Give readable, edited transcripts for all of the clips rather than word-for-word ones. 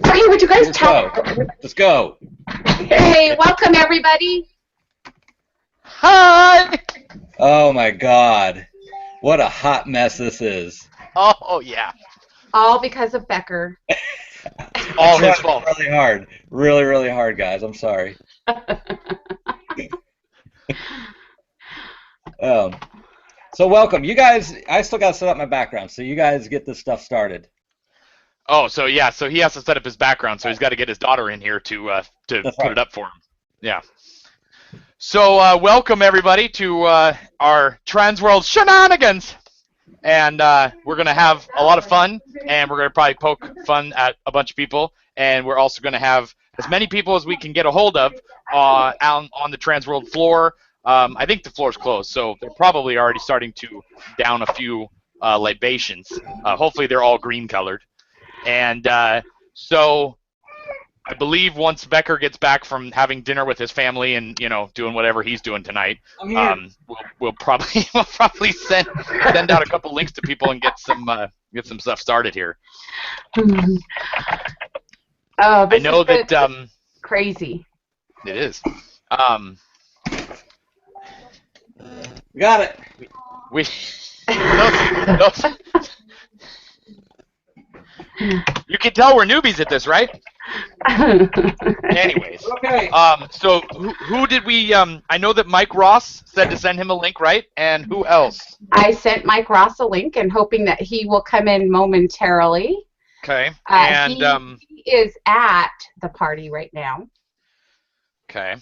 So hey, would you guys Let's go. Hey, welcome everybody. Hi! Oh my God. What a hot mess this is. Oh, yeah. All because of Becker. All his fault. Really hard. Really, really hard, guys. I'm sorry. So welcome. You guys, I still got to set up my background, so you guys get this stuff started. Oh, so yeah, so he has to set up his background, so he's got to get his daughter in here to put it up for him. Yeah. So welcome everybody to our Transworld Shenanigans, and we're gonna have a lot of fun, and we're gonna probably poke fun at a bunch of people, and we're also gonna have as many people as we can get a hold of on the Transworld floor. I think the floor's closed, so they're probably already starting to down a few libations. Hopefully they're all green colored. And so I believe once Becker gets back from having dinner with his family and, you know, doing whatever he's doing tonight, we'll probably send out a couple links to people and get some stuff started here. Oh, I know that crazy. It is. Got it. You can tell we're newbies at this, right? Anyways. Okay. So who did we? I know that Mike Ross said to send him a link, right? And who else? I sent Mike Ross a link and hoping that he will come in momentarily. Okay. And he is at the party right now. Okay.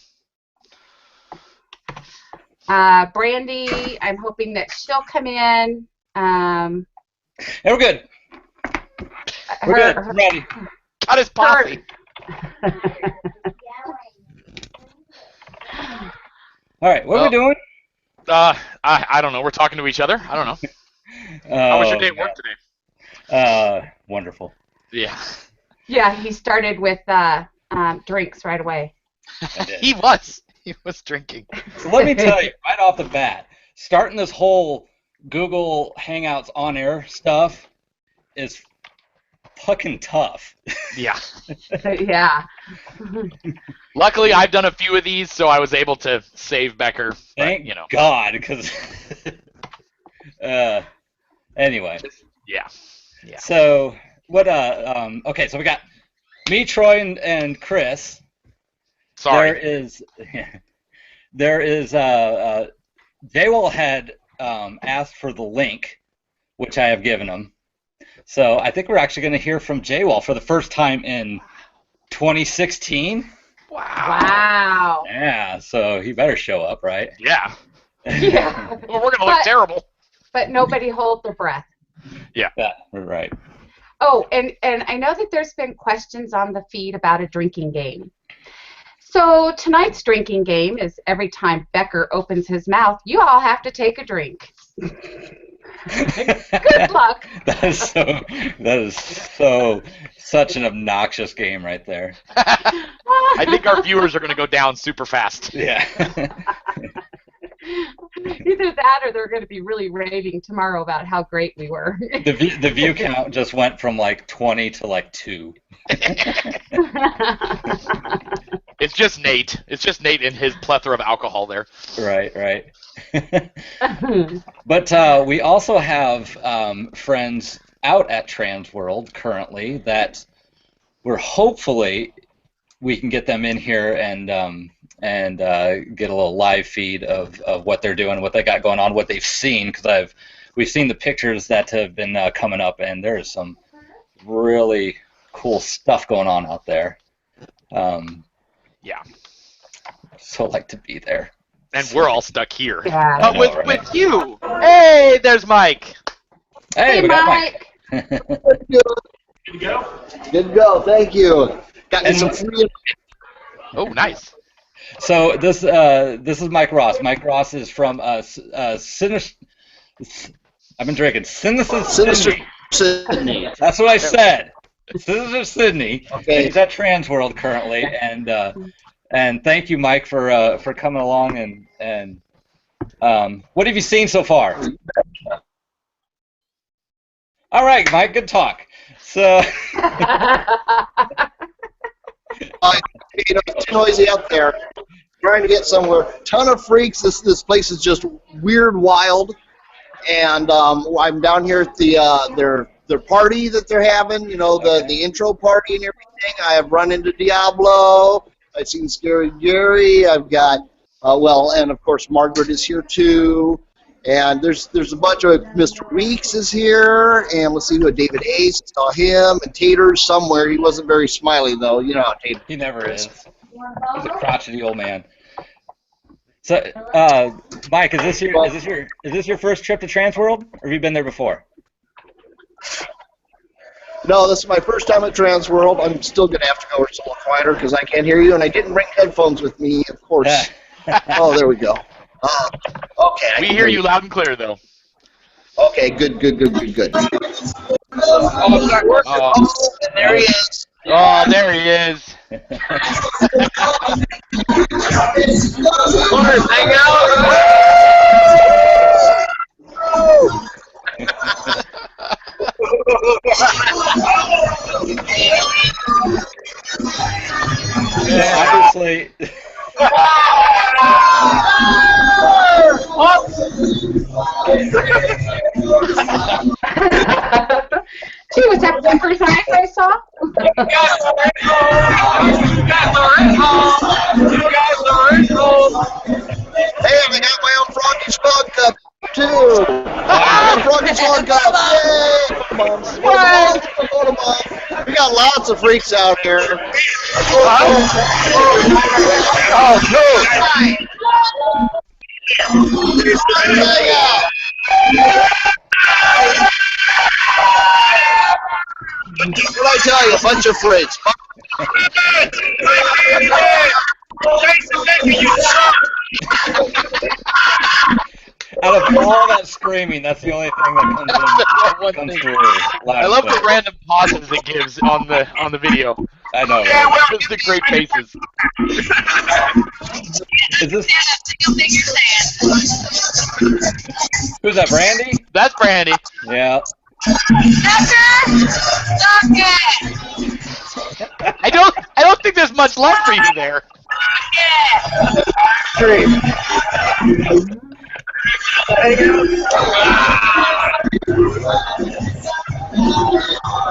Brandy, I'm hoping that she'll come in. Hey, we're good. We're good. We're ready. Got his posse. All right, what are we doing? I don't know. We're talking to each other. I don't know. How was your day at work today? Wonderful. Yeah. Yeah, he started with drinks right away. He was drinking. So let me tell you, right off the bat, starting this whole Google Hangouts on-air stuff is fucking tough. Yeah. Yeah. Luckily, I've done a few of these, so I was able to save Becker. Thank you know. God, because anyway. Yeah. So what? Okay, so we got me, Troy, and Chris. Sorry. There is Jaywall had asked for the link, which I have given him. So I think we're actually going to hear from Jaywall for the first time in 2016. Wow. Yeah, so he better show up, right? Yeah. Yeah. Well, we're going to look terrible. But nobody hold their breath. Yeah. Yeah, right. Oh, and I know that there's been questions on the feed about a drinking game. So tonight's drinking game is every time Becker opens his mouth, you all have to take a drink. Good luck. That is such an obnoxious game right there. I think our viewers are going to go down super fast. Yeah. Either that or they're going to be really raving tomorrow about how great we were. The view count just went from like 20 to like 2. It's just Nate. It's just Nate and his plethora of alcohol there. Right. But we also have friends out at Transworld currently that hopefully we can get them in here and get a little live feed of what they're doing, what they got going on, what they've seen, because we've seen the pictures that have been coming up, and there is some really cool stuff going on out there. Yeah. So I'd like to be there. And we're all stuck here. Yeah. But with you. Hey, there's Mike. Hey, we got Mike. Good to go? Good to go, thank you. Got me some free. Oh, nice. So this is Mike Ross. Mike Ross is from Sinister. I've been drinking Sinister Sydney. That's what I said. Sinister Sydney. Okay. He's at Transworld currently, and thank you, Mike, for coming along and what have you seen so far? All right, Mike. Good talk. So. noisy out there. Trying to get somewhere. Ton of freaks. This place is just weird, wild. And I'm down here at the their party that they're having. You know, the intro party and everything. I have run into Diablo. I've seen Scary Jerry. I've got and of course Margaret is here too. And there's a bunch of Mr. Weeks is here, and let's see who David Ace, saw him, and Tater's somewhere. He wasn't very smiley though, you know how Tater. He never is. He's a crotchety old man. So, Mike, is this your first trip to Transworld, or have you been there before? No, this is my first time at Transworld. I'm still gonna have to go a little quieter because I can't hear you, and I didn't bring headphones with me, of course. Oh, there we go. Okay. We hear you loud and clear, though. Okay, good. Oh, And there he is. Oh, there he is. Lars, hang out. Obviously. Gee, was that Pepper's eyes I saw? You guys are in home. Hey, I got my own Froggy Frog Cup, too. Froggy Frog Cup. Yay! We got lots of freaks out here. Oh, cool. What did I tell you? A bunch of freaks. Out of all that screaming, that's the only thing that comes through. I love the random pauses it gives on the video. I know. Just the great faces. Is this? Who's that? Brandy? That's Brandy. Yeah. I don't think there's much left for you there.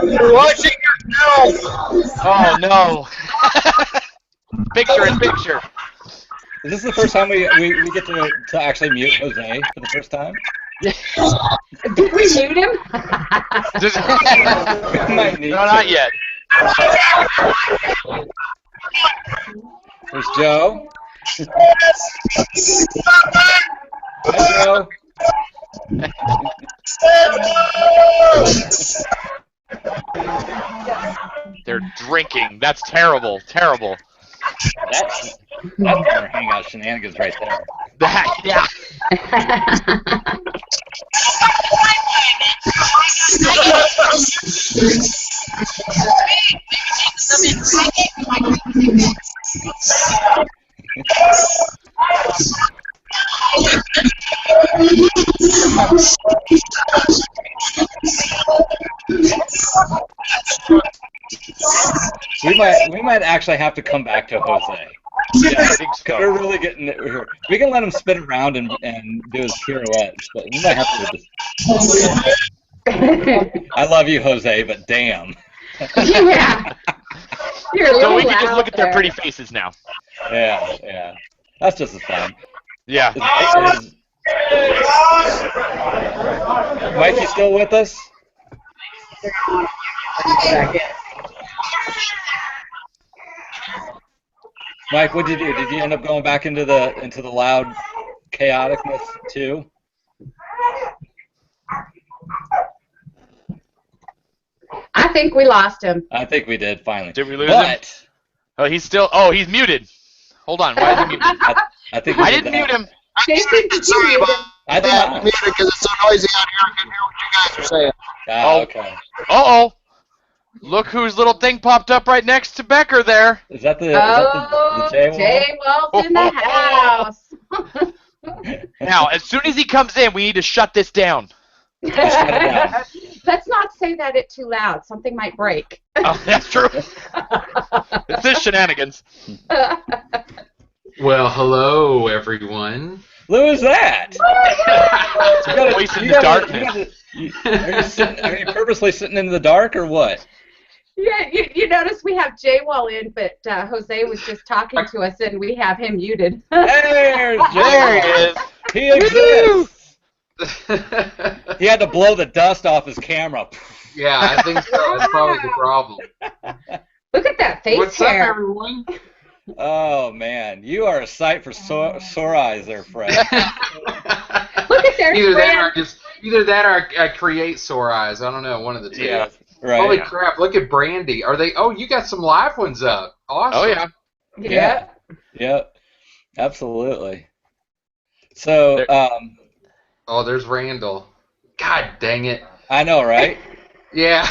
You're watching yourself. Oh no. Picture in picture. Is this the first time we get to actually mute Jose for the first time? Did we mute him? No, not yet. There's Joe. Hi, Joe. They're drinking. That's terrible. Terrible. That's our hangout shenanigans right there. Yeah. We might actually have to come back to Jose. Yeah, I think so. We're really getting it here. We can let him spin around and do his pirouettes, but we might have to just... I love you, Jose, but damn. Yeah. You're a So little we can just loud look at their there. pretty faces now. Yeah. That's just as fun. Yeah. Mike, you still with us? Mike, what'd you do? Did you end up going back into the loud chaoticness too? I think we lost him. I think we did finally. Did we lose him? Oh, he's still. Oh, he's muted. Hold on. Why is he muted? I think I didn't mute him. Jason, did you Sorry mute about him? I did that. not. Muted because it's so noisy out here. I can hear what you guys are saying. Oh, okay. Uh-oh. Look whose little thing popped up right next to Becker there. Is that the Jay J Wall's in the house. Now, as soon as he comes in, we need to shut this down. Let's not say that it too loud. Something might break. Oh, that's true. This is Shenanigans. Well, hello, everyone. Who is that? Voice in the darkness. Are you purposely sitting in the dark or what? Yeah, you notice we have J-Wall in, but Jose was just talking to us, and we have him muted. There's There he is. He exists. He had to blow the dust off his camera. Yeah, I think so. That's probably the problem. Look at that face What's hair. up, everyone? Oh man, you are a sight for sore eyes, there, Fred. Look at their Either friend. that or I create sore eyes. I don't know, one of the two. Yeah. Right. Holy crap! Look at Brandy. Are they? Oh, you got some live ones up. Awesome. Oh yeah. Yeah. Yep. Absolutely. So, Oh, there's Randall. God dang it. I know, right? Yeah.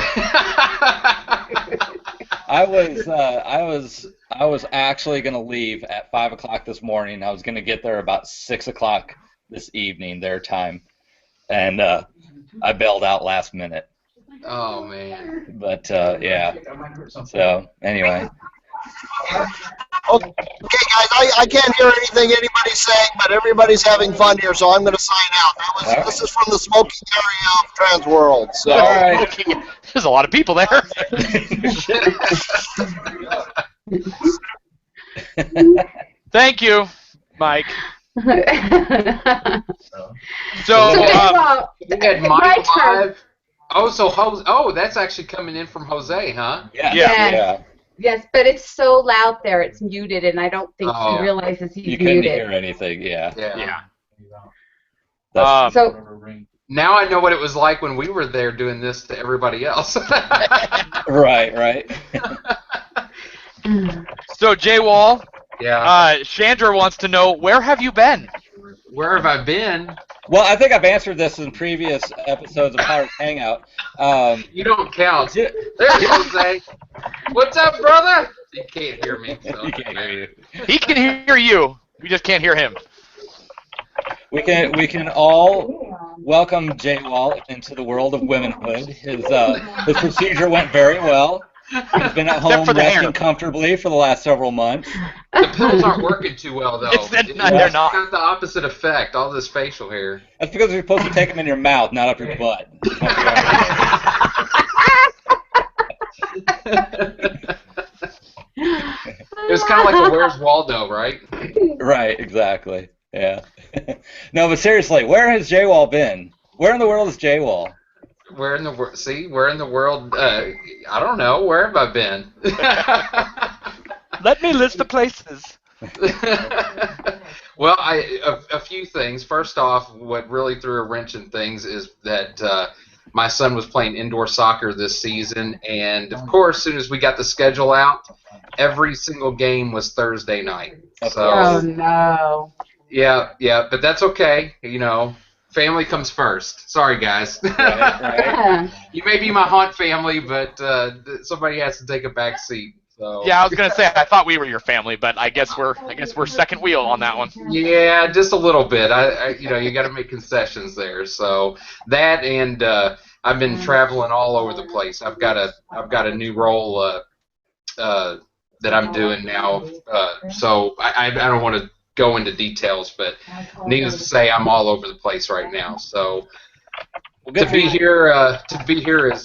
I was actually going to leave at 5 o'clock this morning. I was going to get there about 6 o'clock this evening, their time, and I bailed out last minute. Oh man. But yeah. So anyway. Okay, guys, I can't hear anything anybody's saying, but everybody's having fun here, so I'm going to sign out. This is from the smoking area of Transworld. So. All right. Okay. There's a lot of people there. Thank you, Mike. So, We had Mike live. Oh, so that's actually coming in from Jose, huh? Yeah. Yes. Yes, but it's so loud there, it's muted, and I don't think Oh. he realizes he's You couldn't muted. hear anything. Yeah. Yeah. So, Now I know what it was like when we were there doing this to everybody else. Right. so Jay Wall, Yeah. Chandra wants to know, where have you been? Where have I been? Well, I think I've answered this in previous episodes of Pirates Hangout. You don't count. Yeah. There's Jose. What's up, brother? You can't hear me. So. He can't hear you. He can hear you. We just can't hear him. We can all welcome Jay Wall into the world of womanhood. His procedure went very well. He's been at home for the resting hair. comfortably for the last several months. The pills aren't working too well, though. They're not. Got the opposite effect. All this facial hair. That's because you're supposed to take them in your mouth, not up your butt. It was kind of like a Where's Waldo, right? Right, exactly. Yeah. No, but seriously, where has Jay Wall been? Where in the world is Jay Wall? Where in the world? See, where in the world? I don't know. Where have I been? Let me list the places. Well, a few things. First off, what really threw a wrench in things is that my son was playing indoor soccer this season, and of course, as soon as we got the schedule out, every single game was Thursday night. So, oh no. yeah, but that's okay. You know, family comes first. Sorry, guys. Right. You may be my haunt family, but somebody has to take a back seat. So. Yeah, I was gonna say I thought we were your family, but I guess we're second wheel on that one. Yeah, just a little bit. You got to make concessions there. So that, and I've been traveling all over the place. I've got a new role that I'm doing now. So I don't want to go into details, but needless to say, I'm all over the place right now. So to be here is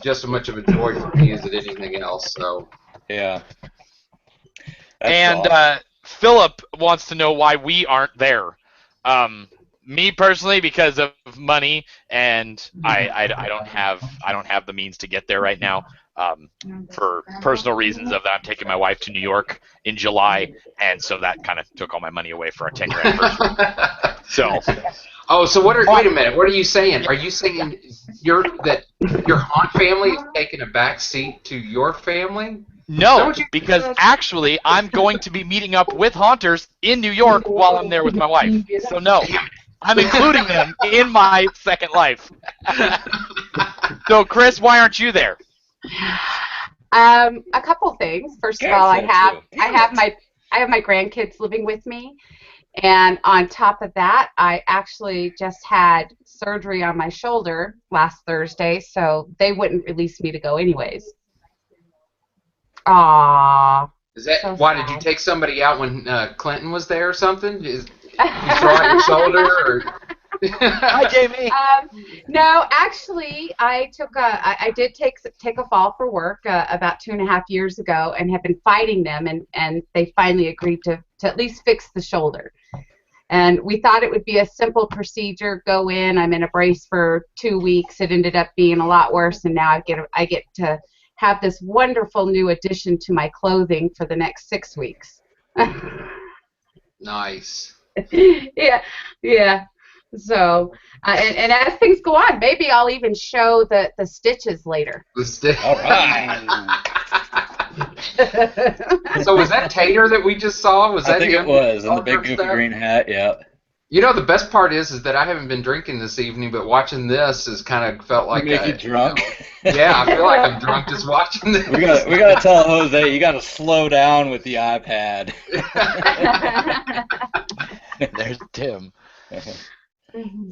just as much of a joy for me as it anything else. So. Yeah. And Philip wants to know why we aren't there. Me personally, because of money, and I don't have the means to get there right now. For personal reasons of that, I'm taking my wife to New York in July, and so that kind of took all my money away for our 10-year anniversary. So. Oh, so wait a minute. What are you saying? Are you saying your haunt family is taking a back seat to your family? No, because actually I'm going to be meeting up with haunters in New York while I'm there with my wife. So no, I'm including them in my second life. So Chris, why aren't you there? A couple things. First of all, I have my grandkids living with me, and on top of that, I actually just had surgery on my shoulder last Thursday, so they wouldn't release me to go anyways. Aww. Is that So why? sad. Did you take somebody out when Clinton was there or something? Did you throw out your shoulder? Or... Hi, Jamie. No, actually, I did take a fall for work about 2.5 years ago, and have been fighting them, and they finally agreed to at least fix the shoulder. And we thought it would be a simple procedure. Go in. I'm in a brace for 2 weeks. It ended up being a lot worse, and now I get to have this wonderful new addition to my clothing for the next 6 weeks. Nice. Yeah. So, and as things go on, maybe I'll even show the stitches later. All right. So was that Tater that we just saw? Was that I think him? it was, in the big All goofy dressed up? green hat, yeah. You know, the best part is that I haven't been drinking this evening, but watching this has kind of felt like Make you drunk. Yeah, I feel like I'm drunk just watching this. We gotta tell Jose, you gotta slow down with the iPad. There's Tim.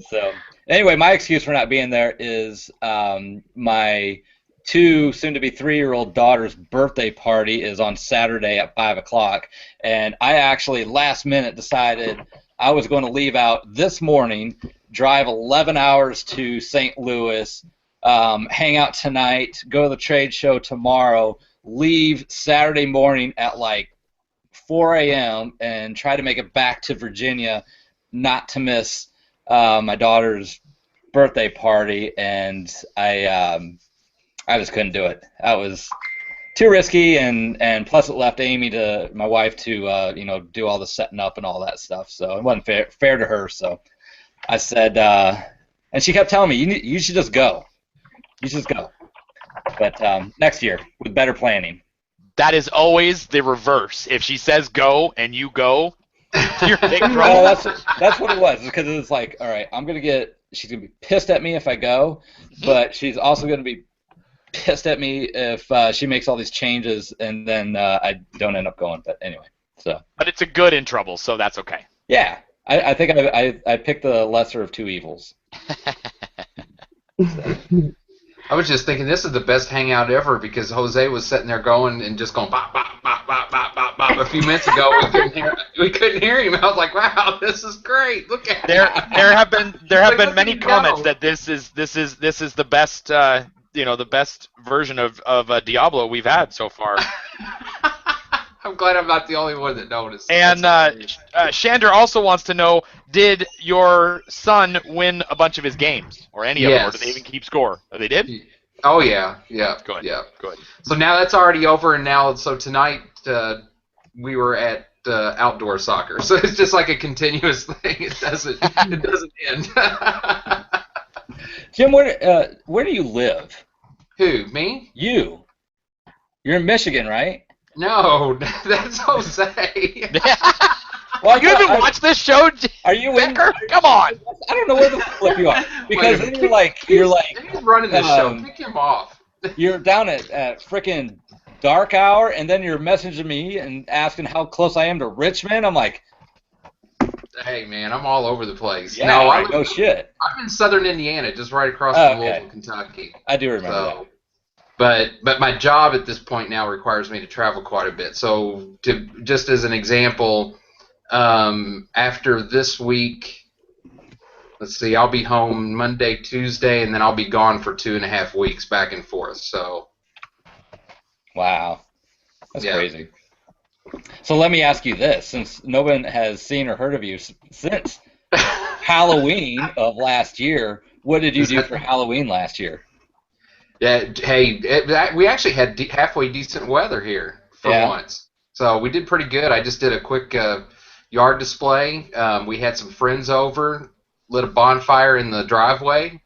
So, anyway, my excuse for not being there is my 2 soon-to-be 3-year-old daughter's birthday party is on Saturday at 5 o'clock, and I actually last minute decided I was going to leave out this morning, drive 11 hours to St. Louis, hang out tonight, go to the trade show tomorrow, leave Saturday morning at like 4 a.m. and try to make it back to Virginia, not to miss my daughter's birthday party, and I just couldn't do it. That was too risky, and plus it left my wife, to do all the setting up and all that stuff. So it wasn't fair to her. So I said, and she kept telling me, you should just go. You should just go. But next year with better planning. That is always the reverse. If she says go and you go, you're in big trouble. Well, that's what it was. Because it was like, all right, she's gonna be pissed at me if I go, but she's also gonna be pissed at me if she makes all these changes and then I don't end up going. But anyway, so. But it's a good in trouble, so that's okay. Yeah, I think I picked the lesser of two evils. So. I was just thinking this is the best hangout ever because Jose was sitting there going and just going bop bop bop bop bop bop bop. A few minutes ago we couldn't hear him. I was like, wow, this is great. Look at There have been many go. comments that this is the best the best version of Diablo we've had so far. I'm glad I'm not the only one that noticed. And Shander also wants to know, did your son win a bunch of his games, or any of them, or did they even keep score? Oh, they did? Oh, yeah. Good. Yeah. Good. So now that's already over, and now, so tonight we were at outdoor soccer. So it's just like a continuous thing. It doesn't end. Jim, where do you live? Who, me? You. You're in Michigan, right? No, that's Jose. Well, you haven't watched this show, are you Becker? Come on. I don't know where the flip you are, because then you're like He's running this show. Pick him off. You're down at frickin' dark hour, and then you're messaging me and asking how close I am to Richmond. I'm like, hey man, I'm all over the place. Yeah, no, no shit. I'm in southern Indiana, just right across from Louisville, Kentucky. I do remember that. But my job at this point now requires me to travel quite a bit. So just as an example, after this week, let's see, I'll be home Monday, Tuesday, and then I'll be gone for 2.5 weeks back and forth. So. Wow, that's crazy. So let me ask you this, since no one has seen or heard of you since Halloween of last year, what did you do for Halloween last year? Yeah, hey, we actually had halfway decent weather here for once. So we did pretty good. I just did a quick yard display. We had some friends over, lit a bonfire in the driveway,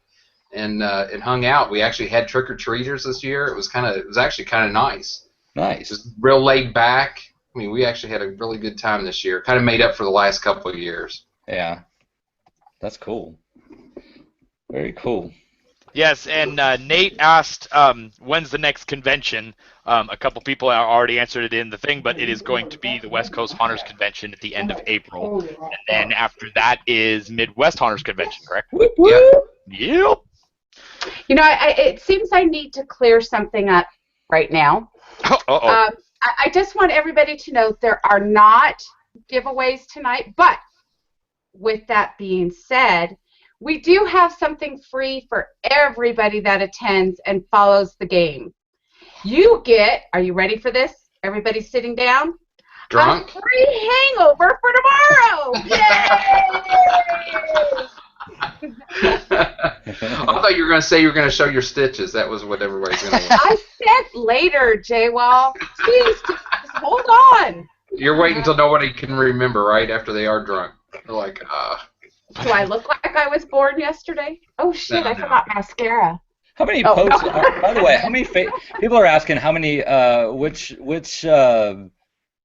and hung out. We actually had trick-or-treaters this year. It was actually kind of nice. Nice. Just real laid back. I mean, we actually had a really good time this year. Kind of made up for the last couple of years. Yeah. That's cool. Very cool. Yes, and Nate asked, when's the next convention? A couple people already answered it in the thing, but it is going to be the West Coast Haunters Convention at the end of April. And then after that is Midwest Haunters Convention, correct? Yeah. Yep. It seems I need to clear something up right now. I just want everybody to know there are not giveaways tonight, but with that being said, we do have something free for everybody that attends and follows the game. You get, are you ready for this? Everybody sitting down? Drunk? A free hangover for tomorrow! Yay! I thought you were going to say you were going to show your stitches. That was what everybody's going to want. I said later, J-Wall. Please, just hold on. You're waiting until nobody can remember, right, after they are drunk. They're like, Do I look like I was born yesterday? Oh, shit, No, I forgot mascara. How many Oh, posts? no. By the way, how many people are asking how many?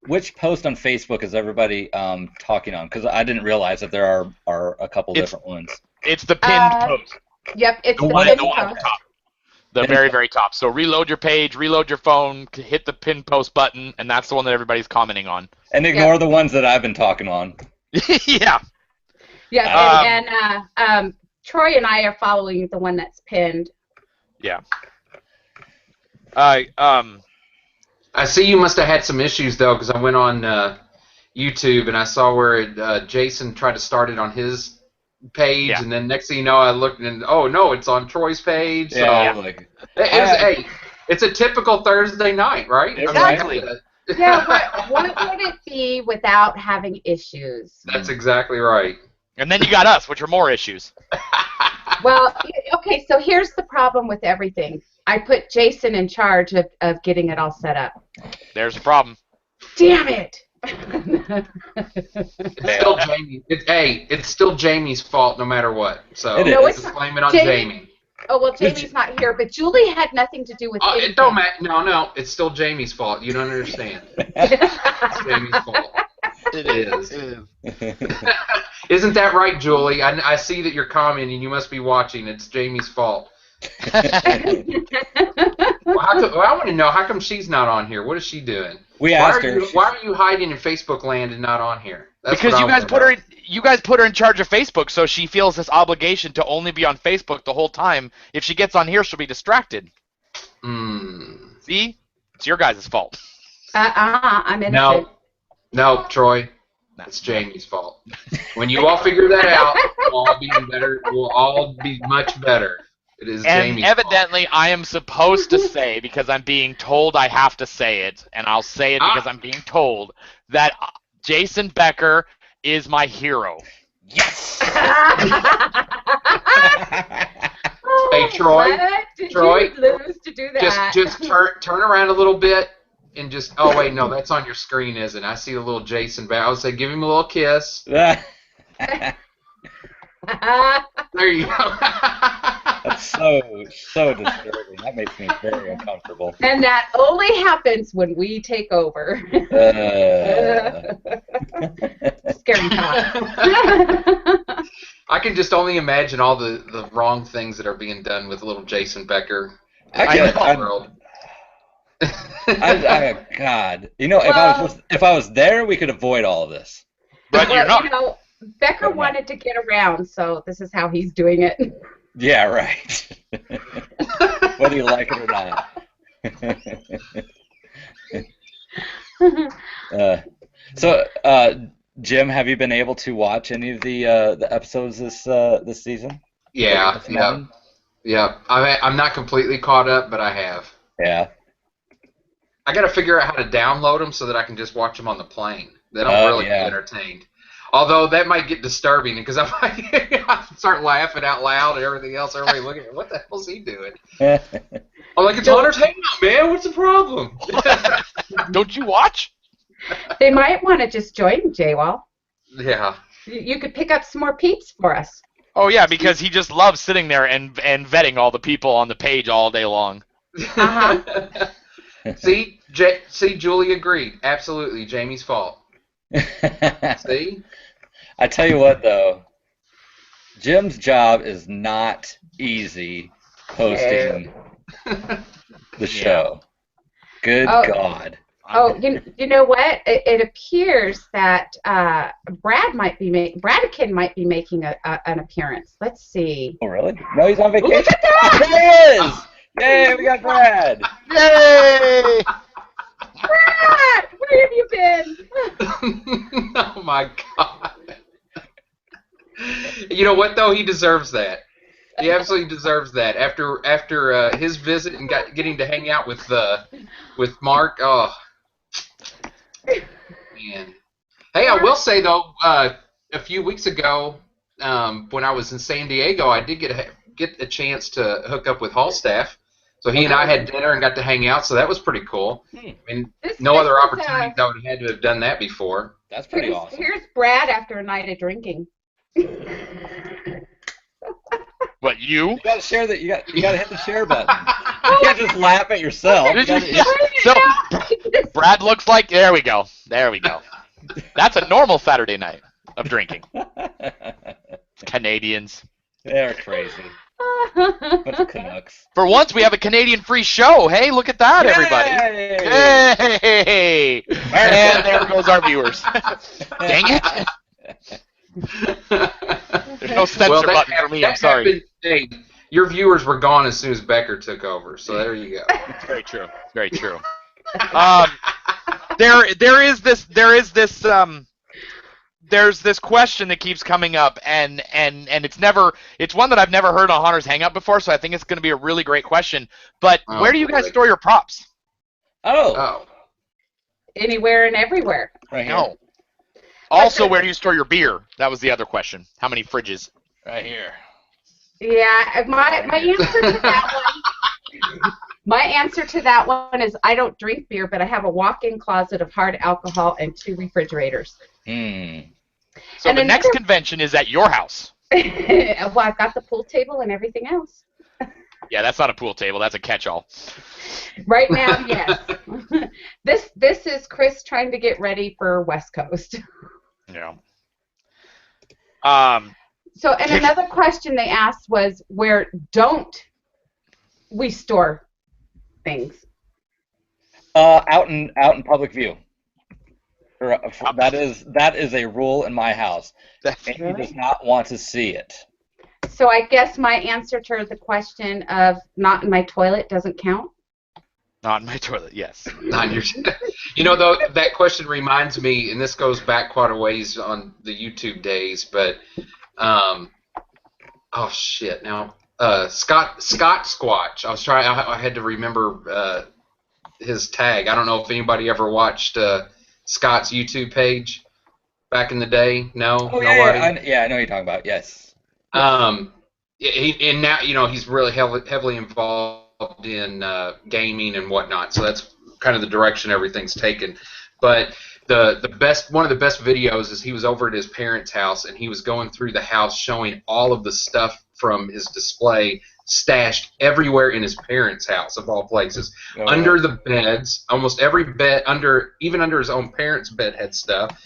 Which post on Facebook is everybody talking on? Because I didn't realize that there are a couple different ones. It's the pinned post. Yep, it's The the one pinned at the post. top. The very, very top. So reload your page, reload your phone, hit the pin post button, and that's the one that everybody's commenting on. And ignore the ones that I've been talking on. Yeah. Yeah, and Troy and I are following the one that's pinned. Yeah. I see you must have had some issues, though, because I went on YouTube and I saw where Jason tried to start it on his page, and then next thing you know, I looked and, oh, no, it's on Troy's page. Yeah, so hey, it's a typical Thursday night, right? Exactly. Yeah, what would it be without having issues? That's exactly right. And then you got us, which are more issues. Well, okay, so here's the problem with everything. I put Jason in charge of getting it all set up. There's a problem. Damn it! It's still Jamie. It's still Jamie's fault no matter what. So No, it's just not. blame it on Jamie. Oh, well, Jamie's not here, but Julie had nothing to do with it. It don't matter. No, it's still Jamie's fault. You don't understand. It's Jamie's fault. It is. Isn't that right, Julie? I see that you're commenting. You must be watching. It's Jamie's fault. I want to know, how come she's not on here? What is she doing? We asked her. Why are you hiding in Facebook land and not on here? That's because what you guys put her in charge of Facebook, so she feels this obligation to only be on Facebook the whole time. If she gets on here, she'll be distracted. See? It's your guys' fault. I'm innocent. No, Troy. It's Jamie's fault. When you all figure that out, we'll all be much better. It is Jamie's fault. Evidently, I am supposed to say, because I'm being told I have to say it, and I'll say it because I'm being told, that Jason Becker is my hero. Yes! Hey, Troy. Troy, you lose to do that? Just turn around a little bit and just. Oh wait, no, that's on your screen, isn't it? I see a little Jason back. I would say give him a little kiss. There you go. That's so disturbing. That makes me very uncomfortable. And that only happens when we take over. Scary thought. I can just only imagine all the wrong things that are being done with little Jason Becker. God, if I was there, we could avoid all of this. But you're not. Becker wanted to get around, so this is how he's doing it. Yeah, right. Whether you like it or not. Jim, have you been able to watch any of the episodes this season? Yeah. I'm not completely caught up, but I have. Yeah. I got to figure out how to download them so that I can just watch them on the plane. Then I'm really entertained. Although that might get disturbing because I might start laughing out loud and everything else. Everybody looking at what the hell's he doing? I'm like, it's entertainment, man. What's the problem? Don't you watch? They might want to just join J-Wall. Yeah. You could pick up some more peeps for us. Oh yeah, because he just loves sitting there and vetting all the people on the page all day long. Uh-huh. See, Julie agreed. Absolutely, Jamie's fault. See? I tell you what, though, Jim's job is not easy hosting the show. Good God. Oh, you know what? It appears that Bradakin might be making an appearance. Let's see. Oh, really? No, he's on vacation. Look at that! There he is! Yay, we got Brad! Yay! Brad, where have you been? Oh my God. You know what though? He deserves that. He absolutely deserves that. After his visit and getting to hang out with Mark. Oh man. Hey, I will say though, a few weeks ago, when I was in San Diego, I did get a chance to hook up with Hallstaff. So he and I had dinner and got to hang out. So that was pretty cool. I mean, no other opportunities I would have had to have done that before. That's pretty awesome. Here's Brad after a night of drinking. What, you? You gotta share that. You gotta hit the share button. You can't just laugh at yourself. So, Brad looks like. There we go. That's a normal Saturday night of drinking. Canadians. They're crazy. Bunch of Canucks. For once, we have a Canadian-free show. Hey, look at that, everybody. Hey! And there goes our viewers. Dang it. There's no censor button for me. I'm sorry. Hey, your viewers were gone as soon as Becker took over, so there you go. It's very true. Very true. There's this question that keeps coming up, and it's one that I've never heard on Hunter's Hangout before, so I think it's going to be a really great question. But where do you guys store your props? Oh. Anywhere and everywhere. Right here. No. Also, where do you store your beer? That was the other question. How many fridges? Right here. Yeah, my answer to that one. My answer to that one is I don't drink beer, but I have a walk-in closet of hard alcohol and 2 refrigerators. So And the next convention is at your house. Well, I've got the pool table and everything else. Yeah, that's not a pool table. That's a catch-all. Right now, yes. This is Chris trying to get ready for West Coast. Yeah. So, and another question they asked was, where don't we store things? Out in public view. That is a rule in my house. Amy does not want to see it. So I guess my answer to the question of not in my toilet doesn't count. Not in my toilet, yes. Not in your. You know, though, that question reminds me, and this goes back quite a ways on the YouTube days, but oh shit! Now, Scott Squatch. I had to remember his tag. I don't know if anybody ever watched Scott's YouTube page back in the day. No, nobody. I know what you're talking about. Yes. And now he's really heavily involved in gaming and whatnot. So that's kind of the direction everything's taken. But one of the best videos is he was over at his parents' house and he was going through the house showing all of the stuff from his display stashed everywhere in his parents' house, of all places. Under the beds, almost every bed, even under his own parents' bed had stuff.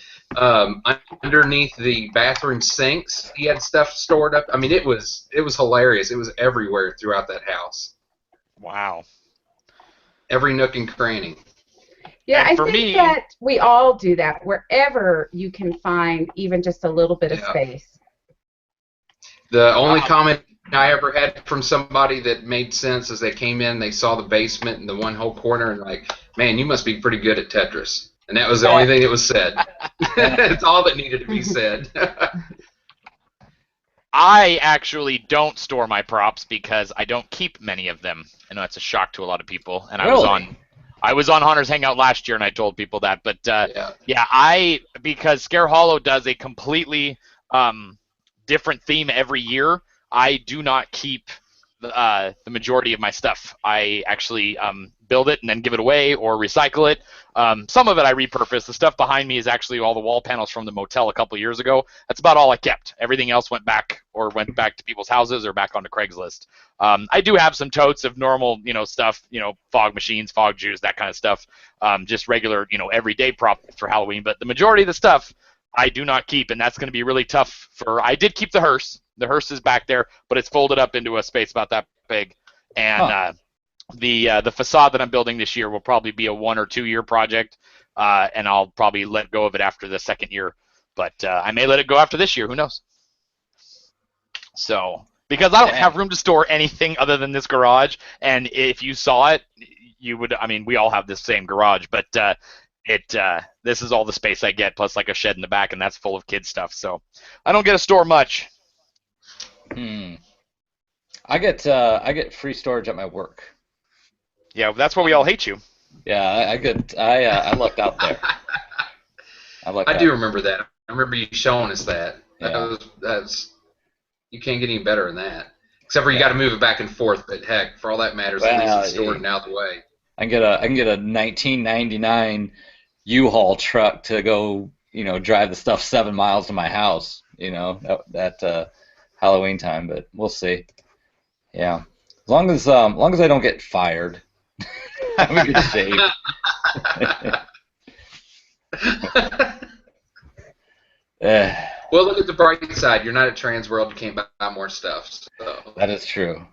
Underneath the bathroom sinks, he had stuff stored up. I mean, it was hilarious. It was everywhere throughout that house. Wow. Every nook and cranny. Yeah, I think that we all do that wherever you can find even just a little bit of space. The only comment I ever had from somebody that made sense is they came in, they saw the basement in the one whole corner, and like, man, you must be pretty good at Tetris. And that was the only thing that was said. It's all that needed to be said. I actually don't store my props because I don't keep many of them. I know that's a shock to a lot of people. And I was on Hunter's Hangout last year and I told people that. But because Scare Hollow does a completely different theme every year, I do not keep the majority of my stuff. I actually build it and then give it away or recycle it. Some of it I repurpose. The stuff behind me is actually all the wall panels from the motel a couple years ago. That's about all I kept. Everything else went back to people's houses or back onto Craigslist. I do have some totes of normal, stuff, fog machines, fog juice, that kind of stuff. Just regular, everyday prop for Halloween. But the majority of the stuff I do not keep, and that's going to be really tough I did keep the hearse. The hearse is back there, but it's folded up into a space about that big. And the facade that I'm building this year will probably be a 1 or 2 year project, and I'll probably let go of it after the second year. But I may let it go after this year. Who knows? So, because I don't have room to store anything other than this garage, and if you saw it, you would. I mean, we all have this same garage, but this is all the space I get, plus like a shed in the back, and that's full of kid stuff. So I don't get to store much. I get free storage at my work. Yeah, that's why we all hate you. Yeah, I lucked out there. I do remember that. I remember you showing us that. Yeah. That's you can't get any better than that. Except for you got to move it back and forth. But heck, for all that matters, at least it's stored and out of the way. I can get a 1999 U-Haul truck to go, drive the stuff 7 miles to my house. At Halloween time, but we'll see. Yeah, as long as I don't get fired, I'm in good shape. Well, look at the bright side. You're not at Transworld. You can't buy more stuff. So. That is true.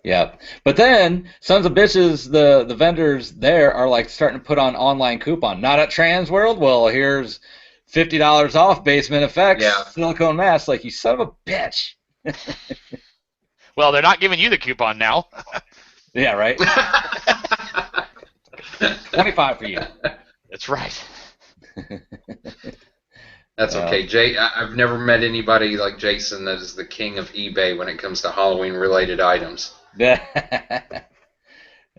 Yeah. But then, sons of bitches, the vendors there are like starting to put on online coupon. Not at Transworld? Well, here's $50 off Basement Effects silicone mask. Like, you son of a bitch. Well, they're not giving you the coupon now. Yeah, right? 25 for you. That's right. That's okay. Jay, I've never met anybody like Jason that is the king of eBay when it comes to Halloween-related items.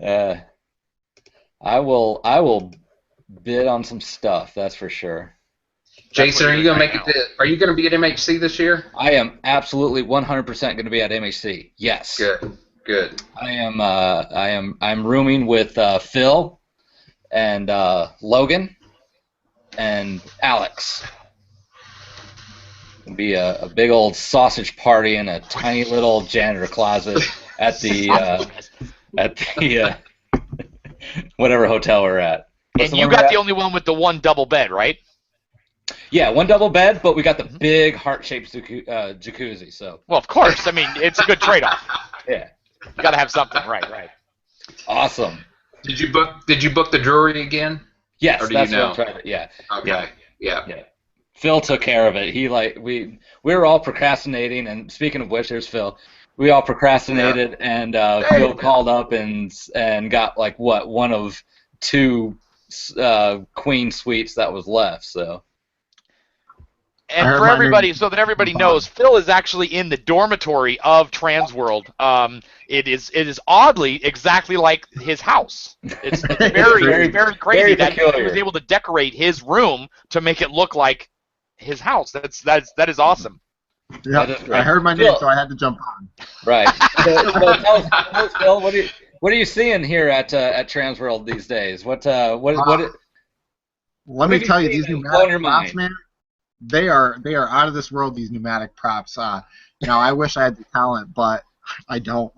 I will bid on some stuff, that's for sure. Jason, are you going to make it? Are you going to be at MHC this year? I am absolutely 100% going to be at MHC. Yes. Good. I'm rooming with Phil and Logan and Alex. It'll be a big old sausage party in a tiny little janitor closet at the whatever hotel we're at. And you got the only one with the one double bed, right? Yeah, one double bed, but we got the big heart-shaped jacuzzi. So. Well, of course. I mean, it's a good trade-off. Yeah. You got to have something, right. Awesome. Did you book the brewery again? Yes, or do that's you know? what I'm trying to. Yeah. Okay. Yeah. Phil took care of it. We were all procrastinating, and speaking of which, there's Phil. We all procrastinated, and Phil called up and got one of 2 queen suites that was left. So. And for everybody, so that everybody knows, Phil is actually in the dormitory of Transworld. It is oddly exactly like his house. It's very crazy that he was able to decorate his room to make it look like his house. That is awesome. Yeah, I heard my name, so I had to jump on. Right. So tell us, Phil, what are you seeing here at Transworld these days? Let me tell you, these pneumatic props, man. They are out of this world. These pneumatic props. I wish I had the talent, but I don't.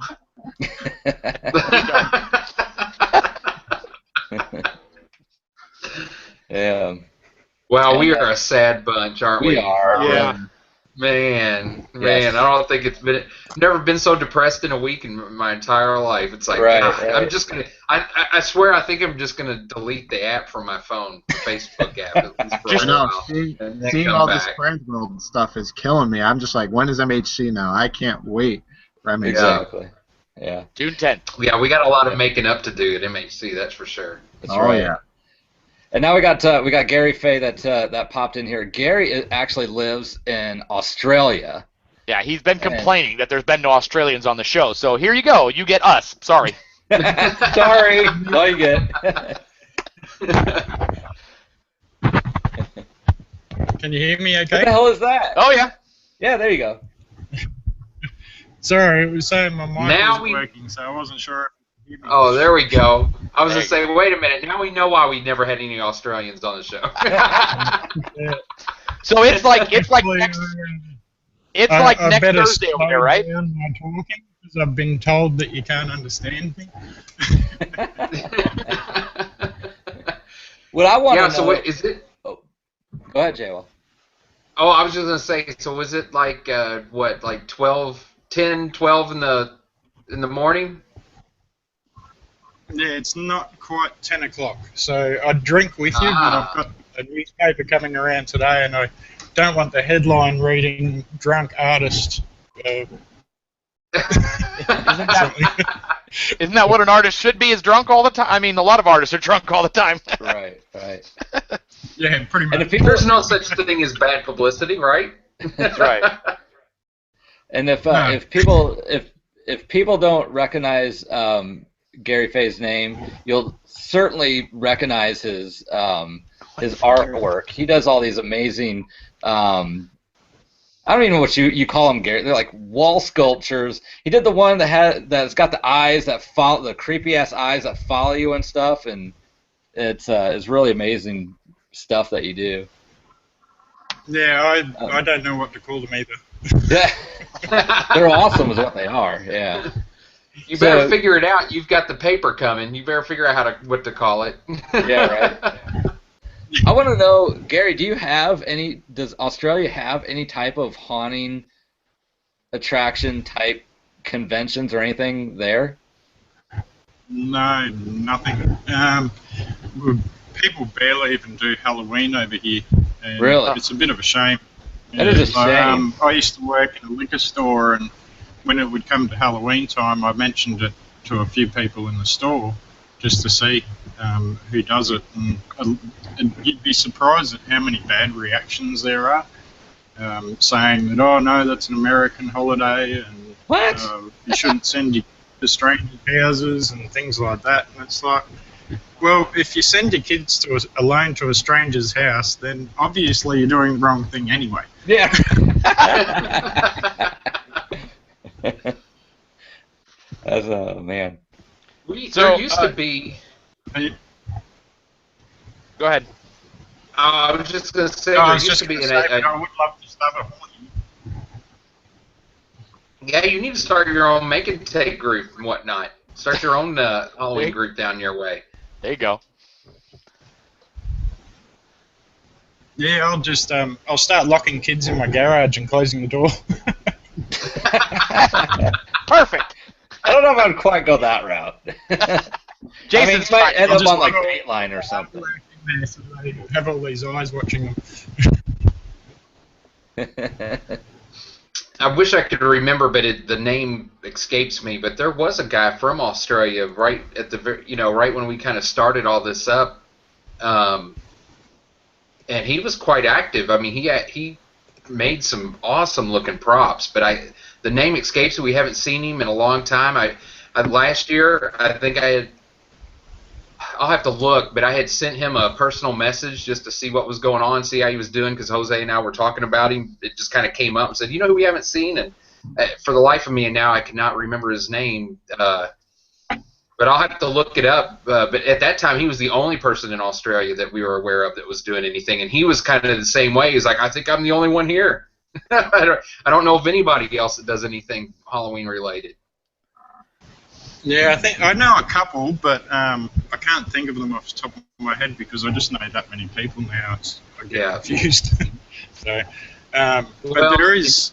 Yeah. Well, we are a sad bunch, aren't we? We are. Yeah. Man, Yes. I don't think I've never been so depressed in a week in my entire life. It's like, Right. I'm just gonna, I swear, I think I'm just gonna delete the app from my phone, the Facebook app, at least for I a know. while. Seeing all this Transworld stuff is killing me. I'm just like, when is MHC now? I can't wait for MHC. Exactly. Yeah. June 10th. Yeah, we got a lot of making up to do at MHC, that's for sure. That's right. Yeah. And now we got Gary Fay that popped in here. Gary actually lives in Australia. Yeah, he's been complaining that there's been no Australians on the show. So here you go. You get us. Sorry. Sorry. All you get. Can you hear me okay? What the hell is that? Oh, yeah. Yeah, there you go. Sorry, it was saying my mic Now wasn't working, so I wasn't sure if you could hear me. Oh, there we go. I was going to say, wait a minute, now we know why we never had any Australians on the show. Yeah. So it's like next Thursday over there, right? Down my talking because I've been told that you can't understand me. What I want to know. So what is it? Oh, go ahead, J-Well. Oh, I was just going to say, so was it like, 10, 12 in the morning? Yeah, it's not quite 10 o'clock, so I'd drink with you, but I've got a newspaper coming around today, and I don't want the headline reading drunk artist. Isn't Isn't that what an artist should be? Is drunk all the time? I mean, a lot of artists are drunk all the time. Right. Yeah, pretty much. And if people, There's no such thing as bad publicity, right? That's right. and if people don't recognize Gary Fay's name, you'll certainly recognize his artwork. He does all these amazing. I don't even know what you call them, Gary. They're like wall sculptures. He did the one that's got the eyes that follow, the creepy ass eyes that follow you and stuff, and it's really amazing stuff that you do. Yeah, I don't know what to call them either. Yeah, they're awesome, is what they are. Yeah. You better figure it out. You've got the paper coming. You better figure out what to call it. Yeah, right. I want to know, Gary, does Australia have any type of haunting attraction type conventions or anything there? No, nothing. People barely even do Halloween over here. And Really? It's a bit of a shame. That is a shame. I used to work in a liquor store, and when it would come to Halloween time, I mentioned it to a few people in the store just to see who does it. And you'd be surprised at how many bad reactions there are, saying that, oh, no, that's an American holiday, and What? You shouldn't send your to strangers' houses and things like that. And it's like, well, if you send your kids alone to a stranger's house, then obviously you're doing the wrong thing anyway. Yeah. That's man. There used to be. Go ahead. I was just going to say, I there was used just to be going to say, I would love to start a haunt. Yeah, you need to start your own make and take group and whatnot. Start your own Halloween group down your way. There you go. Yeah, I'll start locking kids in my garage and closing the door. Perfect. I don't know if I would quite go that route. Jason's you might end I'll up just on like go- Dateline or something. So they have all these eyes watching them. I wish I could remember, but the name escapes me. But there was a guy from Australia right at the right when we kind of started all this up, and he was quite active. I mean, he made some awesome looking props, but the name escapes me. We haven't seen him in a long time. Last year I think I'll have to look, but I had sent him a personal message just to see what was going on, see how he was doing, because Jose and I were talking about him. It just kind of came up and said, you know who we haven't seen? And for the life of me, and now I cannot remember his name, but I'll have to look it up. But at that time, he was the only person in Australia that we were aware of that was doing anything, and he was kind of the same way. He's like, I think I'm the only one here. I don't know of anybody else that does anything Halloween related. Yeah, I know a couple, but I can't think of them off the top of my head because I just know that many people now. I get confused. So, but there's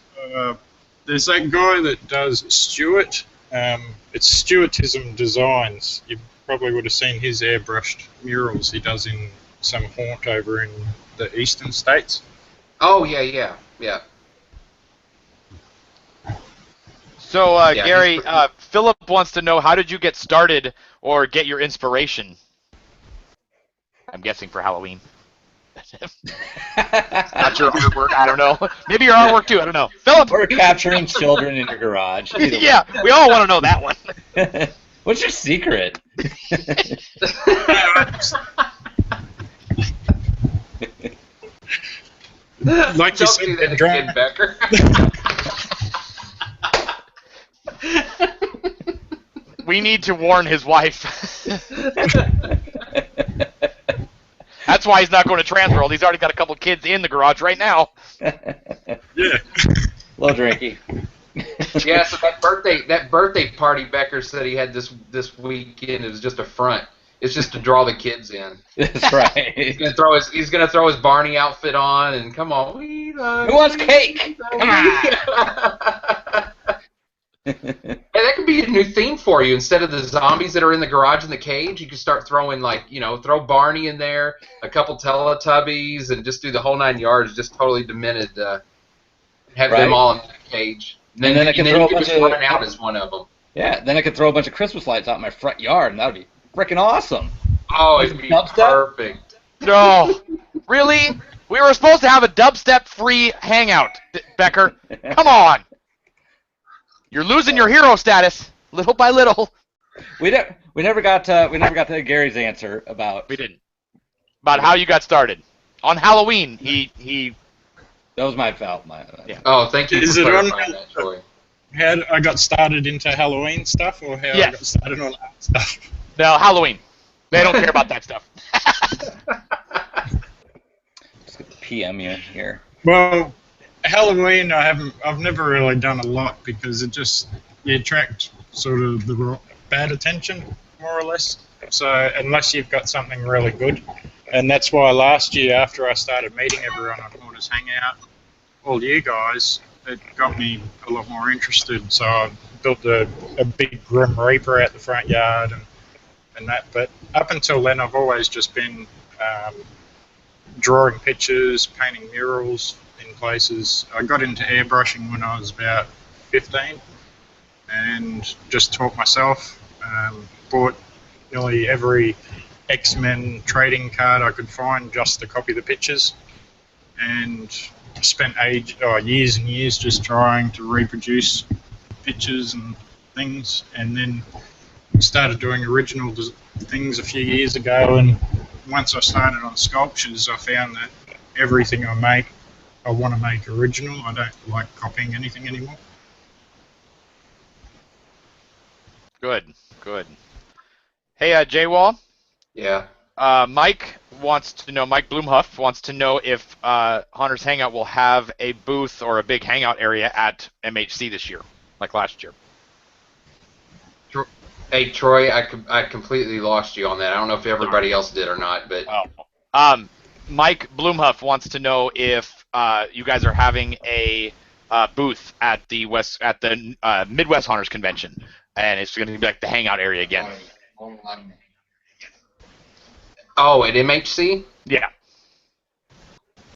that guy that does Stuart. It's Stuartism Designs. You probably would have seen his airbrushed murals he does in some haunt over in the eastern states. Oh yeah. So, Gary, Philip wants to know, how did you get started or get your inspiration? I'm guessing for Halloween. Not your artwork, I don't know. Maybe your artwork too, I don't know. Philip! Or capturing children in your garage. Yeah, we all want to know that one. What's your secret? Like you said, that again, Becker. We need to warn his wife. That's why he's not going to Transworld. He's already got a couple kids in the garage right now. Yeah. Little drinky. Yeah, so that birthday party Becker said he had this weekend is just a front. It's just to draw the kids in. That's right. He's gonna throw his Barney outfit on and come on. Who wants cake? Come on. Hey, that could be a new theme for you. Instead of the zombies that are in the garage in the cage, you could start throwing throw Barney in there, a couple Teletubbies, and just do the whole 9 yards. Just totally demented. Have them all in the cage. And then I can throw a bunch of running out as one of them. Yeah, then I could throw a bunch of Christmas lights out in my front yard, and that would be freaking awesome. Oh, it'd be perfect. No, really? We were supposed to have a dubstep-free hangout, Becker. Come on. You're losing your hero status little by little. We never got to Gary's answer about. We didn't. About how you got started on Halloween. He. That was my fault. Yeah. Oh, thank you Is for it on clarifying that, Troy. how I got started into Halloween stuff, or how I got started on that stuff? No, Halloween. They don't care about that stuff. Just get the PM you here. Well, Halloween, I've never really done a lot because you attract sort of the bad attention, more or less. So unless you've got something really good, and that's why last year after I started meeting everyone on Hoarders Hangout, all you guys, it got me a lot more interested. So I built a big Grim Reaper out the front yard and that. But up until then, I've always just been drawing pictures, painting murals in places. I got into airbrushing when I was about 15 and just taught myself. Bought nearly every X-Men trading card I could find just to copy the pictures, and spent years and years just trying to reproduce pictures and things, and then started doing original things a few years ago. And once I started on sculptures, I found that everything I make, I want to make original. I don't like copying anything anymore. Good. Hey, J-Wall. Yeah. Mike Bloomhuff wants to know if Hunter's Hangout will have a booth or a big hangout area at MHC this year, like last year. Hey, Troy, I completely lost you on that. I don't know if everybody else did or not, but... Mike Bloomhuff wants to know if you guys are having a booth at the Midwest Hunters Convention, and it's going to be like the hangout area again. Oh, at MHC? Yeah.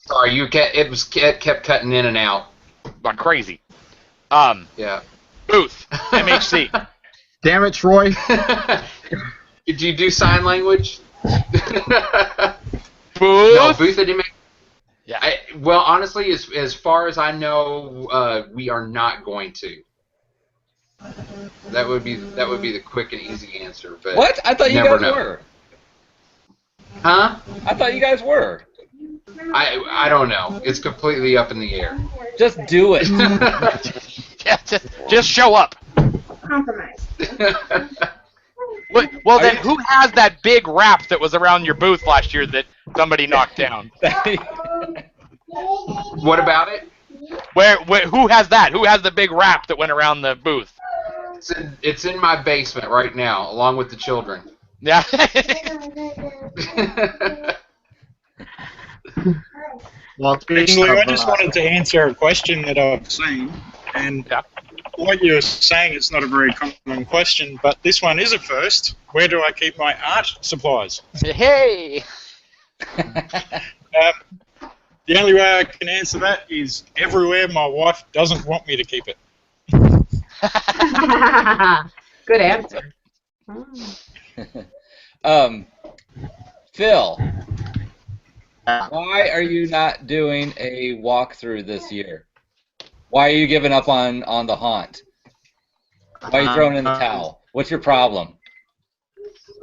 Sorry, it kept cutting in and out. Like crazy. Yeah. Booth. MHC. Damn it, Troy. Did you do sign language? Booth? No, booth at MHC. Yeah. Well, honestly, as far as I know, we are not going to. That would be the quick and easy answer. But What? I thought you guys were. Huh? I thought you guys were. I don't know. It's completely up in the air. Just do it. Yeah, just show up. Compromise. Well, then who has that big wrap that was around your booth last year that somebody knocked down? What about it? Where who has that? Who has the big wrap that went around the booth? It's in my basement right now, along with the children. Yeah. Well, Actually, I just wanted to answer a question that I've seen, and what you're saying is not a very common question, but this one is a first. Where do I keep my art supplies? Hey. The only way I can answer that is everywhere my wife doesn't want me to keep it. Good answer. Phil, why are you not doing a walkthrough this year? Why are you giving up on the haunt? Why are you throwing in the towel? What's your problem?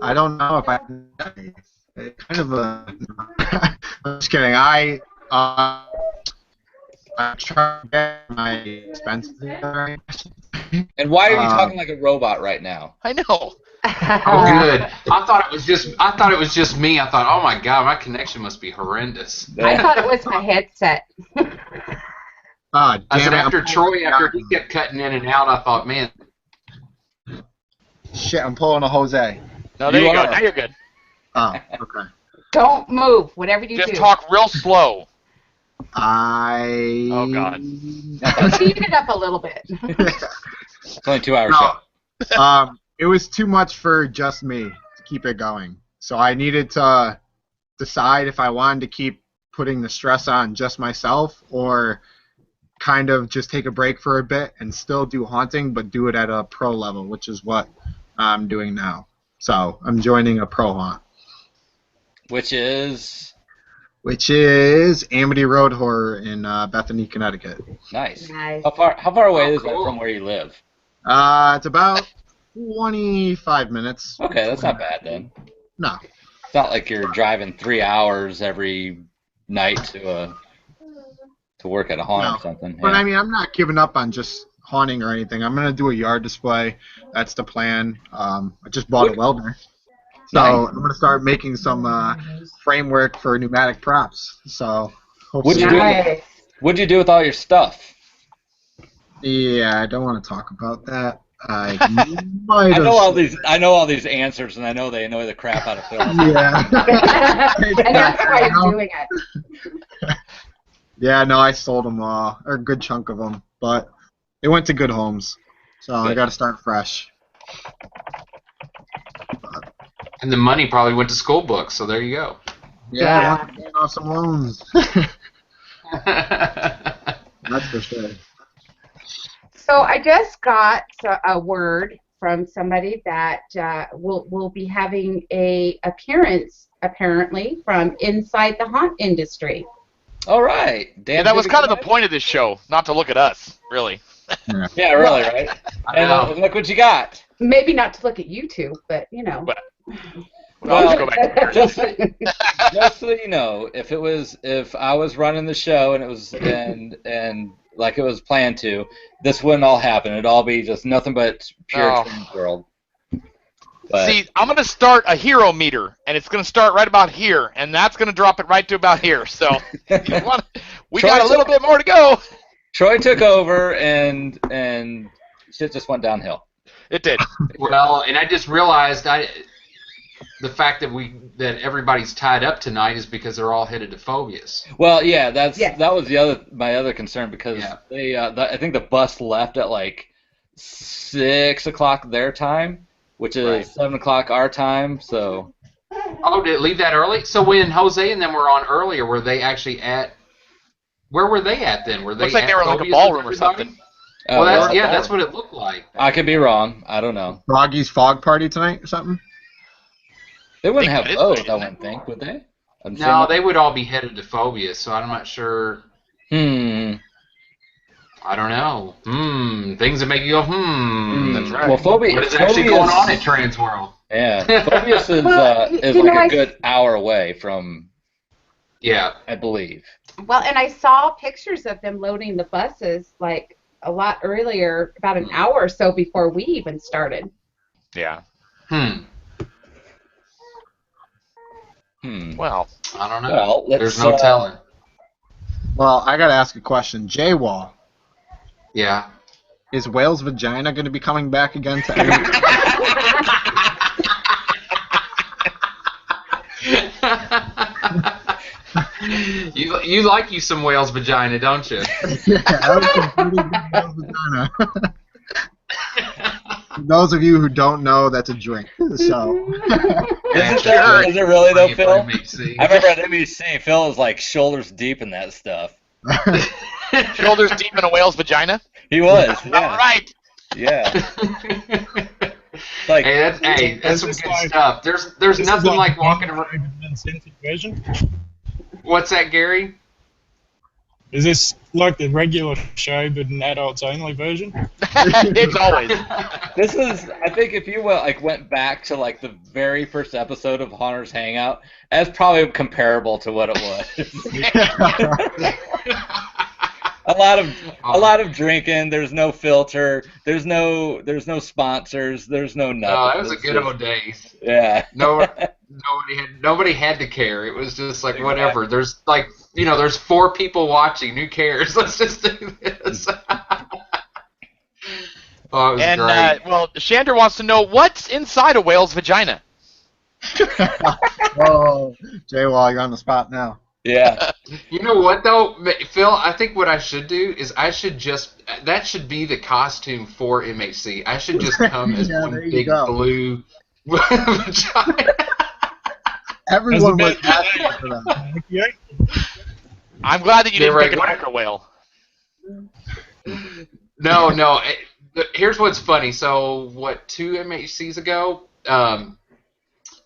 I don't know if I can. It's kind of a. I'm just kidding. I try to get my expenses together. And why are you talking like a robot right now? I know. Oh, good. I thought it was just me. I thought, oh my god, my connection must be horrendous. I thought it was my headset. I said after he kept cutting in and out, I thought, man. Shit, I'm pulling a Jose. No, there you go. Now you're good. Oh, okay. Don't move, whatever you do. Just talk real slow. Oh, God. Speed it up a little bit. It's only 2 hours show. It was too much for just me to keep it going. So I needed to decide if I wanted to keep putting the stress on just myself or kind of just take a break for a bit and still do haunting, but do it at a pro level, which is what I'm doing now. So I'm joining a pro haunt. Which is Amity Road Horror in Bethany, Connecticut. nice. Nice. How far away is that cool. from where you live? It's about 25 minutes. Okay, that's not bad then. No. It's not like you're driving 3 hours every night to work at a haunt or something. But Yeah. I mean, I'm not giving up on just haunting or anything. I'm gonna do a yard display. That's the plan. I just bought a welder, so Nice. I'm gonna start making some framework for pneumatic props. So What'd you hopefully, do? What'd you do with all your stuff? yeah, I don't want to talk about that. I might I have. know all these answers, and I know they annoy the crap out of Phil. Yeah. And that's why you're doing it. Yeah, no, I sold them all, or a good chunk of them, but they went to good homes, so I Good. got to start fresh. And the money probably went to school books, so there you go. Yeah, Yeah. I want to pay off some loans. That's for sure. So I just got a word from somebody that will be having a appearance, apparently, from inside the haunt industry. All right. Dan, Yeah, that was good kind of the guy? point of this show, not to look at us, really. Yeah, really, right? And look what you got. Maybe not to look at you two, but, you know. But- I'll just go back. Just so you know, if I was running the show and it was and like it was planned to, this wouldn't all happen. It'd all be just nothing but pure Oh. Transworld. But See, I'm going to start a hero meter, and it's going to start right about here, and that's going to drop it right to about here. So we got a little bit more to go. Troy took over and shit just went downhill. It did. Well, and I just realized the fact that everybody's tied up tonight is because they're all headed to Phobias. Well, yeah, that was my other concern because they I think the bus left at like 6 o'clock their time, which is Right. 7 o'clock our time. So Oh, did it leave that early? So when Jose and them were on earlier, were they actually at? Where were they at then? Were they? Looks like at they were in like a Phobias ballroom with or everybody? something. Well, they were that's at that's ballroom. what it looked like. I could be wrong. I don't know. Froggy's Fog Party tonight or something? They wouldn't Think have that is both, right, I isn't wouldn't think, would they? I'm No, saying they would all be headed to Phobias, so I'm not sure. I don't know. Things that make you go, That's right. Well, Phobias. What is actually going on at Transworld? Yeah, Phobias is Well, is you like know, a good hour away from, Yeah. I believe. Well, and I saw pictures of them loading the buses like a lot earlier, about an hour or so before we even started. Yeah. Well, I don't know. Well, There's no telling. Well, I got to ask a question. J-Wall, Yeah. is Whale's Vagina going to be coming back again to You like you some whale's vagina, don't you? Yeah, that was some pretty good Whale's Vagina. For those of you who don't know, that's a drink. So. Is it really though, Phil? MHC. I remember at MEC, Phil was like shoulders deep in that stuff. Shoulders deep in a whale's vagina? He was, All yeah. right. Yeah. Like, that's some good stuff. There's nothing like walking around. Version? What's that, Gary? Is this like the regular show but an adults only version? It's always. this is, I think if you went back to like the very first episode of Haunter's Hangout, that's probably comparable to what it was. A lot of drinking. There's no filter. There's no sponsors. There's no nothing. No, that was a It's good just- old days. Yeah. Nobody had to care. It was just like whatever. There's like there's 4 people watching. Who cares? Let's just do this. Oh, it was And great. well, Shander wants to know what's inside a whale's vagina. Oh, J-Wall, you're on the spot now. Yeah. You know what though, Phil? I think what I should do is that should be the costume for MHC. I should just come as Yeah, one there you big go. blue vagina. Everyone That's was a bit- asking for that. Yeah. I'm glad that you Yeah, didn't right. pick a micro whale. No. Here's what's funny. So, 2 MHCs ago,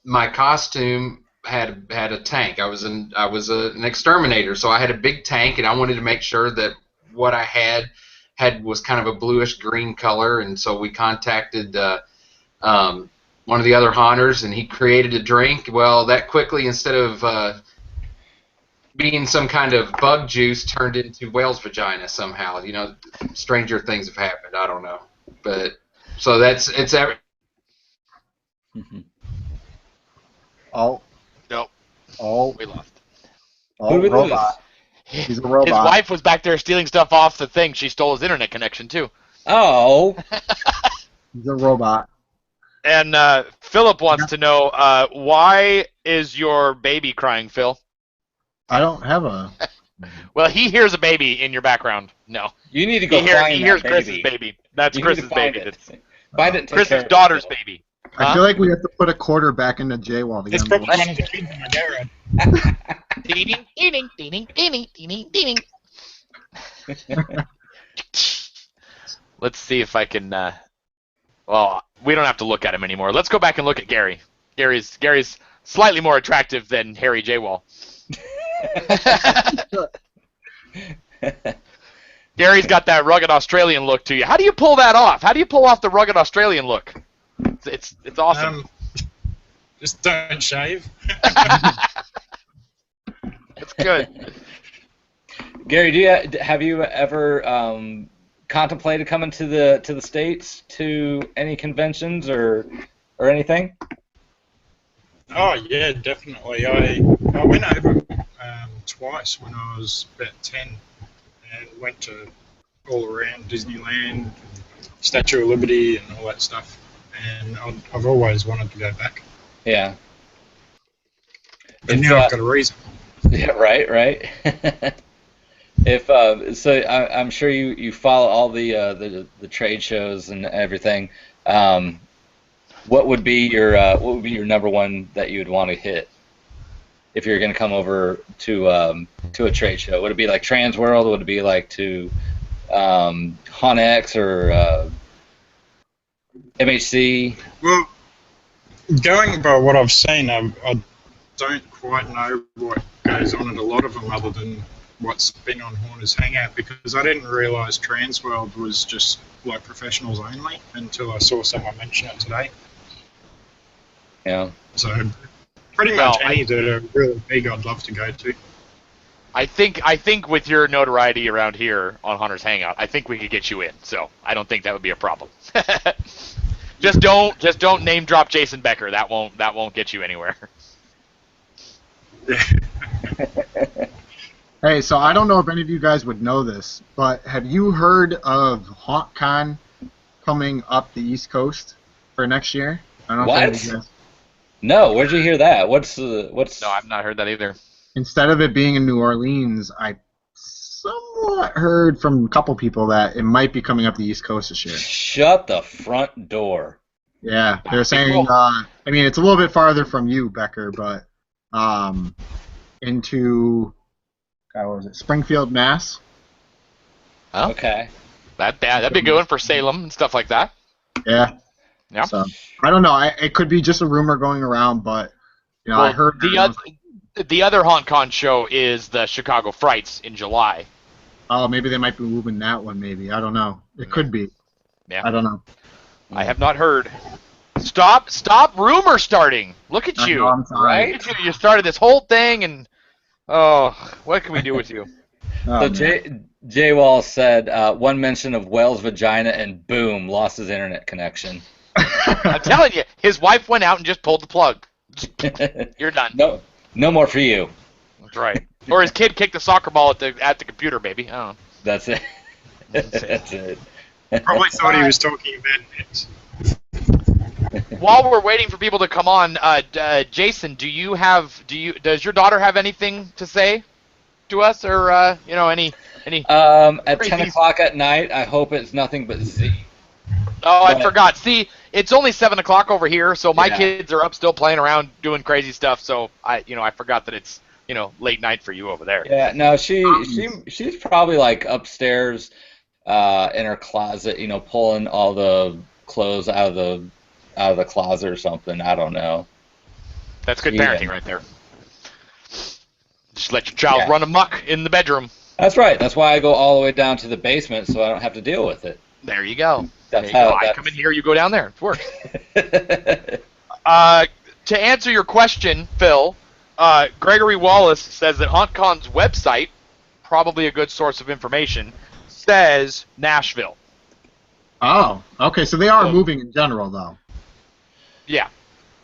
my costume had a tank. I was an exterminator, so I had a big tank, and I wanted to make sure that what I had was kind of a bluish green color, and so we contacted one of the other haunters, and he created a drink. Well, that quickly, instead of being some kind of bug juice, turned into whale's vagina somehow. You know, stranger things have happened. I don't know, but so it's every. Oh. Nope. Oh. We lost. Oh, robot. He's a robot. His wife was back there stealing stuff off the thing. She stole his internet connection, too. Oh. He's a robot. And Philip wants to know, why is your baby crying, Phil? I don't have a... Well, he hears a baby in your background. No. You need to go find He hears that Chris's baby. That's Chris's baby. Find it and take Chris's care of it. daughter's baby. I feel like we have to put a quarter back into J-Wall to get It's him probably to- one of the kids in my garage. Ding, ding, ding, ding, ding, ding. Let's see if I can. Well, we don't have to look at him anymore. Let's go back and look at Gary. Gary's slightly more attractive than Harry J. Wall. Gary's got that rugged Australian look to you. How do you pull that off? How do you pull off the rugged Australian look? It's awesome. Just don't shave. It's good. Gary, have you ever contemplated coming to the States to any conventions or anything? Oh yeah, definitely. I went over twice when I was about 10 and went to all around Disneyland, Statue of Liberty, and all that stuff. And I've always wanted to go back. Yeah. And now I've got a reason. Yeah, right. I'm sure you follow all the trade shows and everything. What would be your number one that you would want to hit if you're going to come over to a trade show? Would it be like Transworld? Would it be like to HauntX or MHC? Well, going by what I've seen, I don't quite know what goes on at a lot of them other than what's been on Haunters Hangout, because I didn't realise Transworld was just like professionals only until I saw someone mention it today. Yeah. So pretty much any that are really big, I'd love to go to. I think with your notoriety around here on Hunter's Hangout, I think we could get you in. So I don't think that would be a problem. Just don't name drop Jason Becker. That won't get you anywhere. Hey, so I don't know if any of you guys would know this, but have you heard of HauntCon coming up the East Coast for next year? I don't know if any of you guys... No, where'd you hear that? What's? No, I've not heard that either. Instead of it being in New Orleans, I somewhat heard from a couple people that it might be coming up the East Coast this year. Shut the front door. Yeah, they're saying. I mean, it's a little bit farther from you, Becker, but into what was it? Springfield, Mass. Oh. Okay. That'd be a good one for Salem and stuff like that. Yeah. Yeah. So I don't know. It could be just a rumor going around, but I heard the other HauntCon show is the Chicago Frights in July. Oh, maybe they might be moving that one. Maybe I don't know. It could be. Yeah. I don't know. I have not heard. Stop rumor starting. Look at you. I'm sorry. Look at you. You started this whole thing, and what can we do with you? So Jay Wall said one mention of Whale's vagina and boom, lost his internet connection. I'm telling you, his wife went out and just pulled the plug. You're done. No more for you. That's right. Or his kid kicked the soccer ball at the computer, baby. Oh. That's it. That's it. Probably thought he was talking about it. While we're waiting for people to come on, Jason, does your daughter have anything to say to us, or any? At 10 o'clock at night, I hope it's nothing but Z. Oh, I forgot. See, it's only 7 o'clock over here, so my kids are up still playing around doing crazy stuff. So I forgot that it's late night for you over there. Yeah, no, she's probably like upstairs in her closet, pulling all the clothes out of the closet or something. I don't know. That's good parenting right there. Just let your child run amok in the bedroom. That's right. That's why I go all the way down to the basement so I don't have to deal with it. There you go. That's I come in here, you go down there. It works. To answer your question, Phil, Gregory Wallace says that HauntCon's website, probably a good source of information, says Nashville. Oh, okay. So they are moving in general, though. Yeah.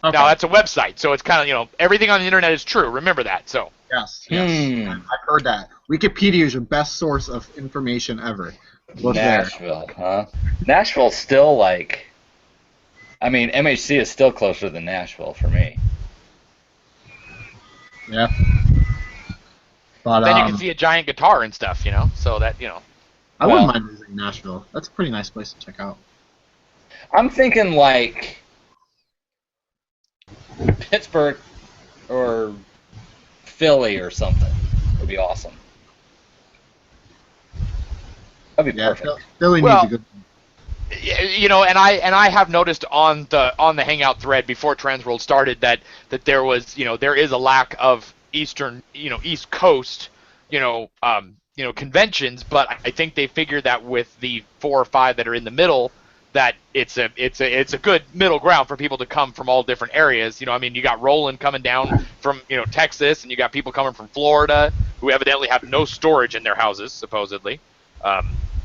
Okay. Now that's a website, so it's kind of everything on the internet is true. Remember that. So. Yes. I've heard that. Wikipedia is your best source of information ever. Look Nashville, huh? Nashville's still MHC is still closer than Nashville for me. Yeah. But then you can see a giant guitar and stuff, so that, I wouldn't mind visiting Nashville. That's a pretty nice place to check out. I'm thinking Pittsburgh or Philly or something would be awesome. That'd be perfect. Philly needs a good. And I have noticed on the Hangout thread before Transworld started that there was there is a lack of East Coast conventions, but I think they figured that with the 4 or 5 that are in the middle, that it's a good middle ground for people to come from all different areas. You got Roland coming down from Texas, and you got people coming from Florida who evidently have no storage in their houses supposedly.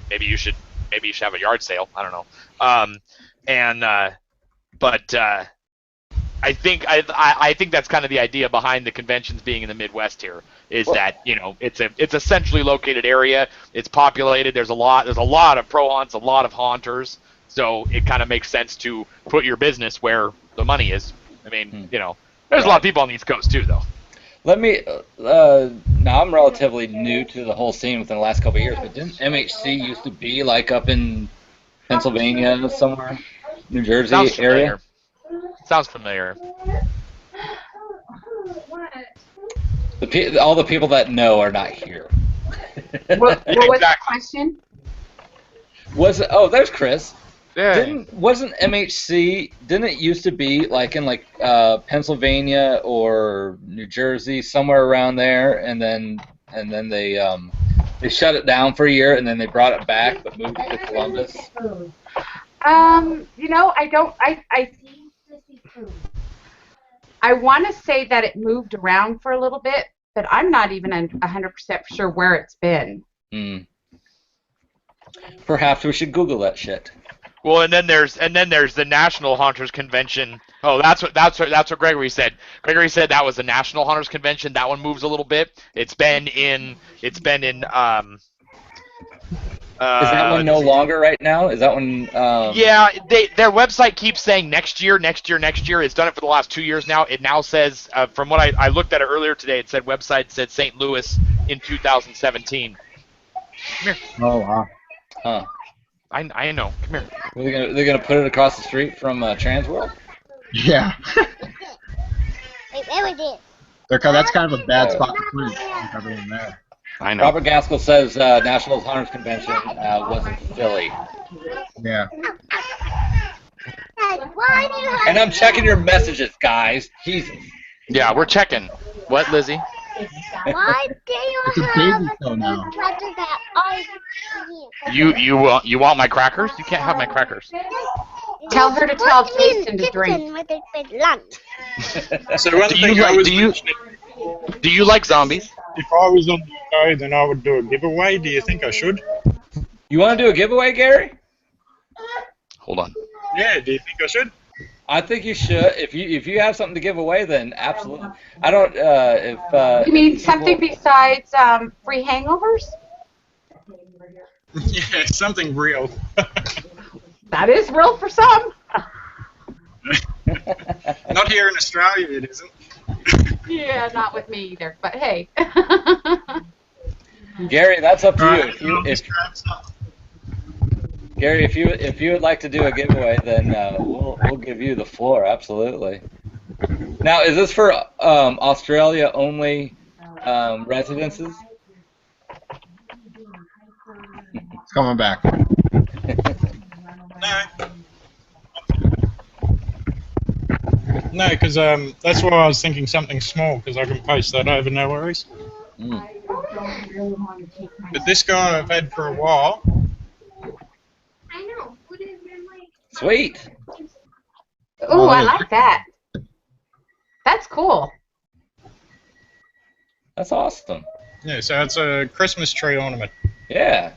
Maybe you should have a yard sale. I don't know. But I think that's kind of the idea behind the conventions being in the Midwest here is that it's a centrally located area. It's populated. There's a lot of pro haunts, a lot of haunters. So it kind of makes sense to put your business where the money is. There's a lot of people on the East Coast too, though. Let me. Now I'm relatively new to the whole scene within the last couple of years, but didn't MHC used to be up in Pennsylvania somewhere, New Jersey area? Sounds familiar. All the people that know are not here. What was the question? There's Chris. Yeah. Wasn't MHC? Didn't it used to be in Pennsylvania or New Jersey, somewhere around there, and then they shut it down for a year, and then they brought it back, but moved it to Columbus. I want to say that it moved around for a little bit, but I'm not even 100% sure where it's been. Perhaps we should Google that shit. Well, and then there's the National Haunters Convention. Oh, that's what Gregory said. Gregory said that was the National Haunters Convention. That one moves a little bit. It's been in. Is that one no longer right now? Is that one? Yeah, their website keeps saying next year. It's done it for the last 2 years now. It now says, from what I looked at it earlier today, it said website said St. Louis in 2017. Come here. Oh wow. Huh. I know. Come here. They're gonna put it across the street from Transworld. Yeah. That's kind of a bad spot to put everyone there. I know. Robert Gaskell says National Haunters Convention was in Philly. Yeah. And I'm checking your messages, guys. Yeah, we're checking. What, Lizzie? Why do you It's a have baby show now. a letter that I You want my crackers? You can't have my crackers. Tell her to tell Jason to drink. with it with lunch. So one thing I was mentioning, Do you like zombies? if I was on the show, then I would do a giveaway. Do you think I should? You want to do a giveaway, Gary? Hold on. Yeah, do you think I should? I think you should. If you have something to give away, then absolutely. I don't. If You mean something besides free hangovers? Yeah, something real. That is real for some. Not here in Australia, it isn't. Yeah, not with me either. But hey. Gary, that's up to Right, you. Gary, if you would like to do a giveaway, then we'll give you the floor. Absolutely. Now, is this for Australia only residences? coming back. No, because that's why I was thinking something small, because I can post that over, no worries. Mm. But this guy I've had for a while. Sweet. Ooh, I like that. That's cool. That's awesome. Yeah, so it's a Christmas tree ornament. Yeah.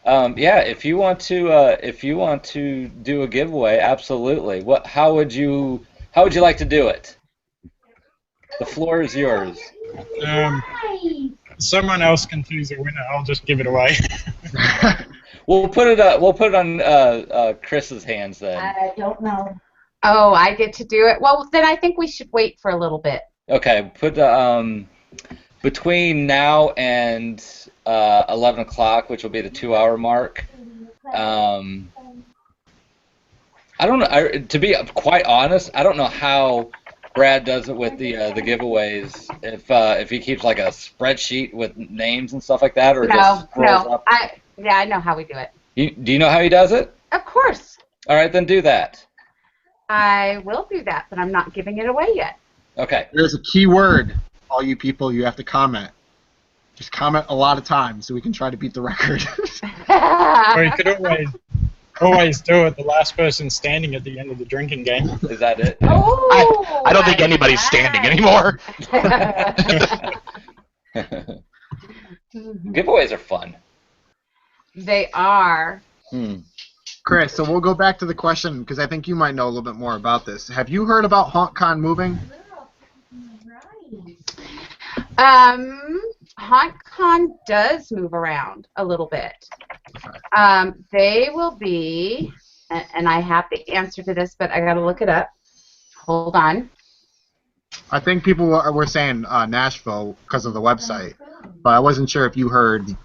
Yeah. If you want to do a giveaway, absolutely. How would you like to do it? The floor is yours. Someone else can choose a winner. I'll just give it away. We'll put it on Chris's hands then. I don't know. Oh, I get to do it. Well, then I think we should wait for a little bit. Okay. Put between now and 11 o'clock, which will be the 2-hour mark. I don't know. To be quite honest, I don't know how Brad does it with the giveaways. If he keeps like a spreadsheet with names and stuff like that, or just scrolls up. I know how we do it. Do you know how he does it? Of course. All right, then do that. I will do that, but I'm not giving it away yet. Okay. There's a key word, all you people. You have to comment. Just comment a lot of times so we can try to beat the record. Or you could always do it. The last person standing at the end of the drinking game. Is that it? Oh, I don't think anybody's standing anymore. Giveaways are fun. They are. Chris, so we'll go back to the question because I think you might know a little bit more about this. Have you heard about HauntCon moving? HauntCon does move around a little bit. They will be, and I have the answer to this, but I got to look it up. Hold on. I think people were saying Nashville because of the website, but I wasn't sure if you heard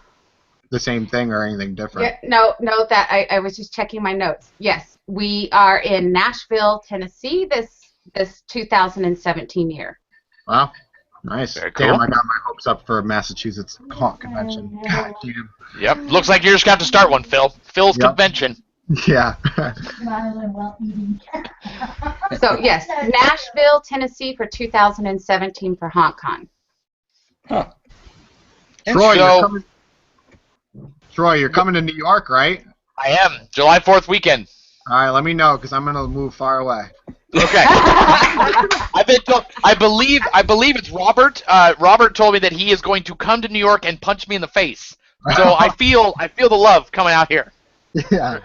the same thing or anything different. Yeah, no, that I was just checking my notes. Yes, we are in Nashville, Tennessee this 2017 year. Wow, nice. Very cool. Damn, I got my hopes up for Massachusetts Haunt Convention. God damn. Yep. Looks like you're just going to have to start one, Phil. Phil's convention. Yeah. So, yes, Nashville, Tennessee for 2017 for HauntCon. Huh. Troy, you're coming to New York, right? I am. July 4th weekend. All right, let me know because I'm going to move far away. Okay. I've been told, I believe it's Robert. Robert told me that he is going to come to New York and punch me in the face. So I feel the love coming out here. Yeah.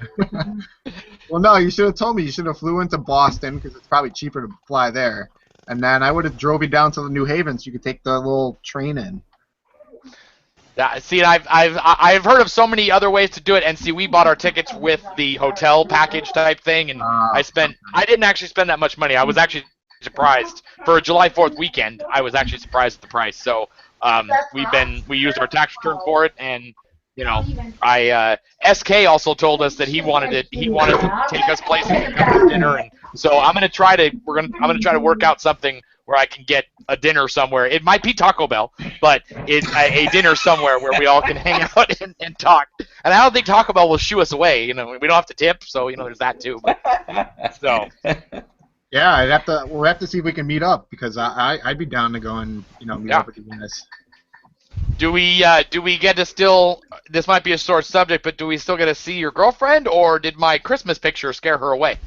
Well, no, you should have told me. You should have flew into Boston because it's probably cheaper to fly there. And then I would have drove you down to the New Haven so you could take the little train in. See, I've heard of so many other ways to do it, and see, we bought our tickets with the hotel package type thing, and I didn't actually spend that much money. I was actually surprised for a July 4th weekend. I was actually surprised at the price. So we used our tax return for it, and SK also told us that he wanted to take us places and come to dinner, and so I'm gonna try to work out something where I can get a dinner somewhere. It might be Taco Bell, but it's a dinner somewhere where we all can hang out and talk. And I don't think Taco Bell will shoo us away. We don't have to tip, so there's that too. So. Yeah, we'll have to see if we can meet up because I'd be down to go and meet up with you guys. Do we get to still? This might be a sore subject, but do we still get to see your girlfriend, or did my Christmas picture scare her away?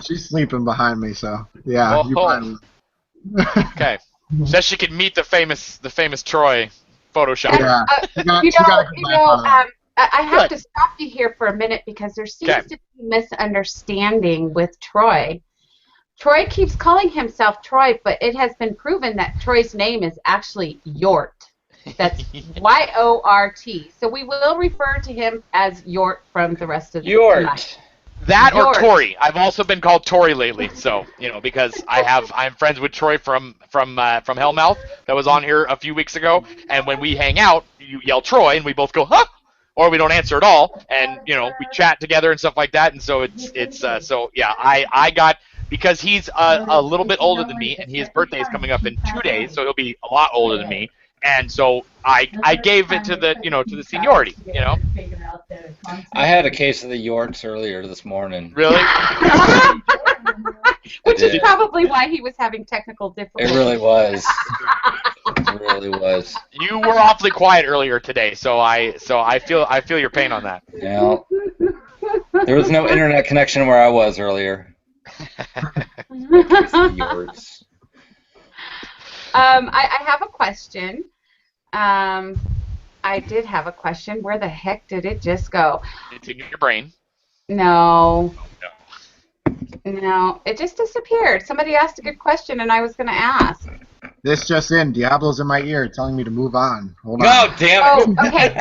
She's sleeping behind me, so yeah. Oh. Okay. Says she could meet the famous Troy Photoshop. Yeah. I have to stop you here for a minute because there seems to be misunderstanding with Troy. Troy keeps calling himself Troy, but it has been proven that Troy's name is actually Yort. That's Y-O-R-T. So we will refer to him as Yort from the rest of the night. That or Yort. Tori. I've also been called Tori lately, so because I'm friends with Troy from Hellmouth that was on here a few weeks ago, and when we hang out, you yell Troy, and we both go huh, or we don't answer at all, and we chat together and stuff like that, and so I got. Because he's a little bit older than me, and his birthday is coming up in 2 days, so he'll be a lot older than me. and so I gave it to the to the seniority. I had a case of the Yorks earlier this morning. Really? Which is did. probably why he was having technical difficulties. It really was. It really was. You were awfully quiet earlier today, so I feel your pain on that. Yeah. There was no internet connection where I was earlier. Yorks. I have a question. I did have a question. Where the heck did it just go? It's in your brain. No, it just disappeared. Somebody asked a good question, and I was going to ask. This just in. Diablo's in my ear telling me to move on. Hold on. No, damn it. Oh, okay.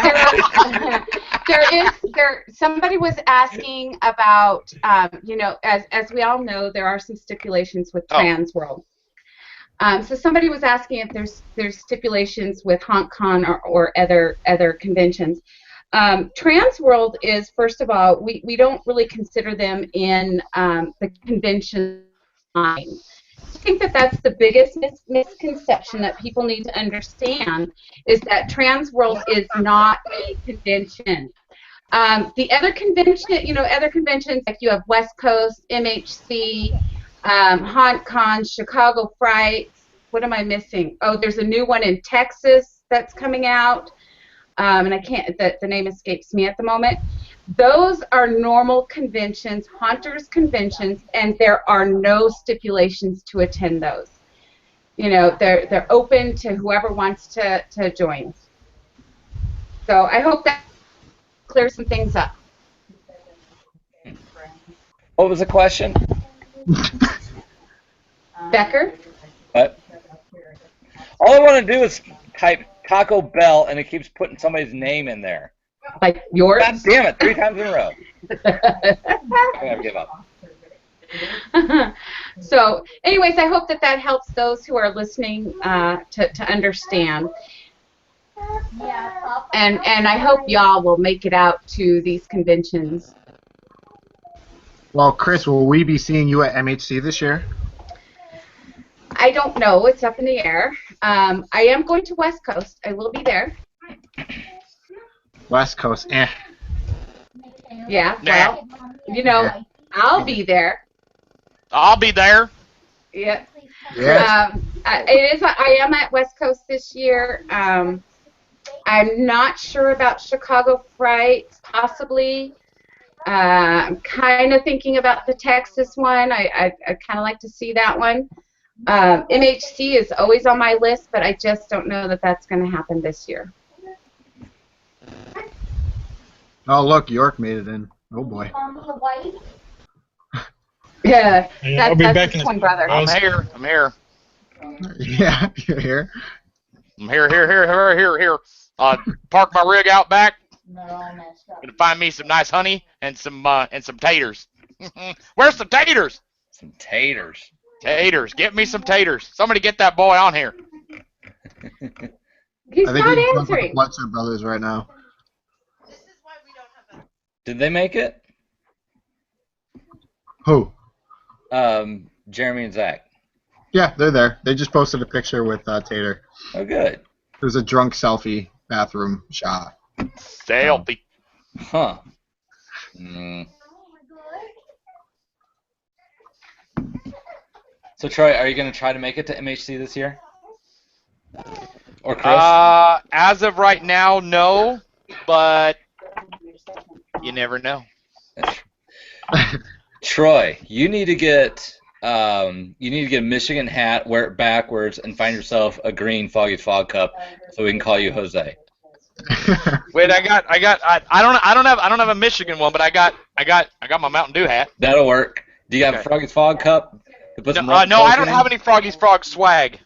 Somebody was asking about, as we all know, there are some stipulations with Transworld. So somebody was asking if there's stipulations with HauntCon or other conventions. Transworld is, first of all, we don't really consider them in the convention line. I think that's the biggest misconception that people need to understand is that Transworld is not a convention. The other conventions like you have West Coast, MHC, HauntCon, Chicago Frights. What am I missing? Oh, there's a new one in Texas that's coming out, and I can't. The name escapes me at the moment. Those are normal conventions, haunters conventions, and there are no stipulations to attend those. They're open to whoever wants to join. So I hope that clears some things up. What was the question? Becker? What? All I want to do is type Taco Bell, and it keeps putting somebody's name in there. Like yours? God damn it, 3 times in a row. I'm going to give up. So, anyways, I hope that helps those who are listening to understand. And I hope y'all will make it out to these conventions. Well, Chris, will we be seeing you at MHC this year? I don't know. It's up in the air. I am going to West Coast. I will be there. West Coast, Yeah, well, I'll be there. I'll be there. Yeah. Yeah. I am at West Coast this year. I'm not sure about Chicago Fright, possibly. I'm kind of thinking about the Texas one. I kind of like to see that one. MHC is always on my list, but I just don't know that that's going to happen this year. Oh, look, York made it in. Oh, boy. Yeah, I'll be that's back his in twin brother. I'm here. Yeah, you're here. I'm here. Park my rig out back. Gonna find me some nice honey and some taters. Where's some taters? Some taters. Taters. Get me some taters. Somebody get that boy on here. He's I think not he's with the answering. Fletcher brothers right now. Did they make it? Who? Jeremy and Zach. Yeah, they're there. They just posted a picture with Tater. Oh, good. There's a drunk selfie bathroom shot. Selfie. Huh. Mm. So, Troy, are you going to try to make it to MHC this year? Or Chris? As of right now, no, but you never know. Troy, you need to get a Michigan hat, wear it backwards, and find yourself a green Foggy Fog cup so we can call you Jose. Wait, I don't have a Michigan one, but I got my Mountain Dew hat. That'll work. Do you have a Froggy's Fog cup? No, I don't have any Froggy's Frog swag.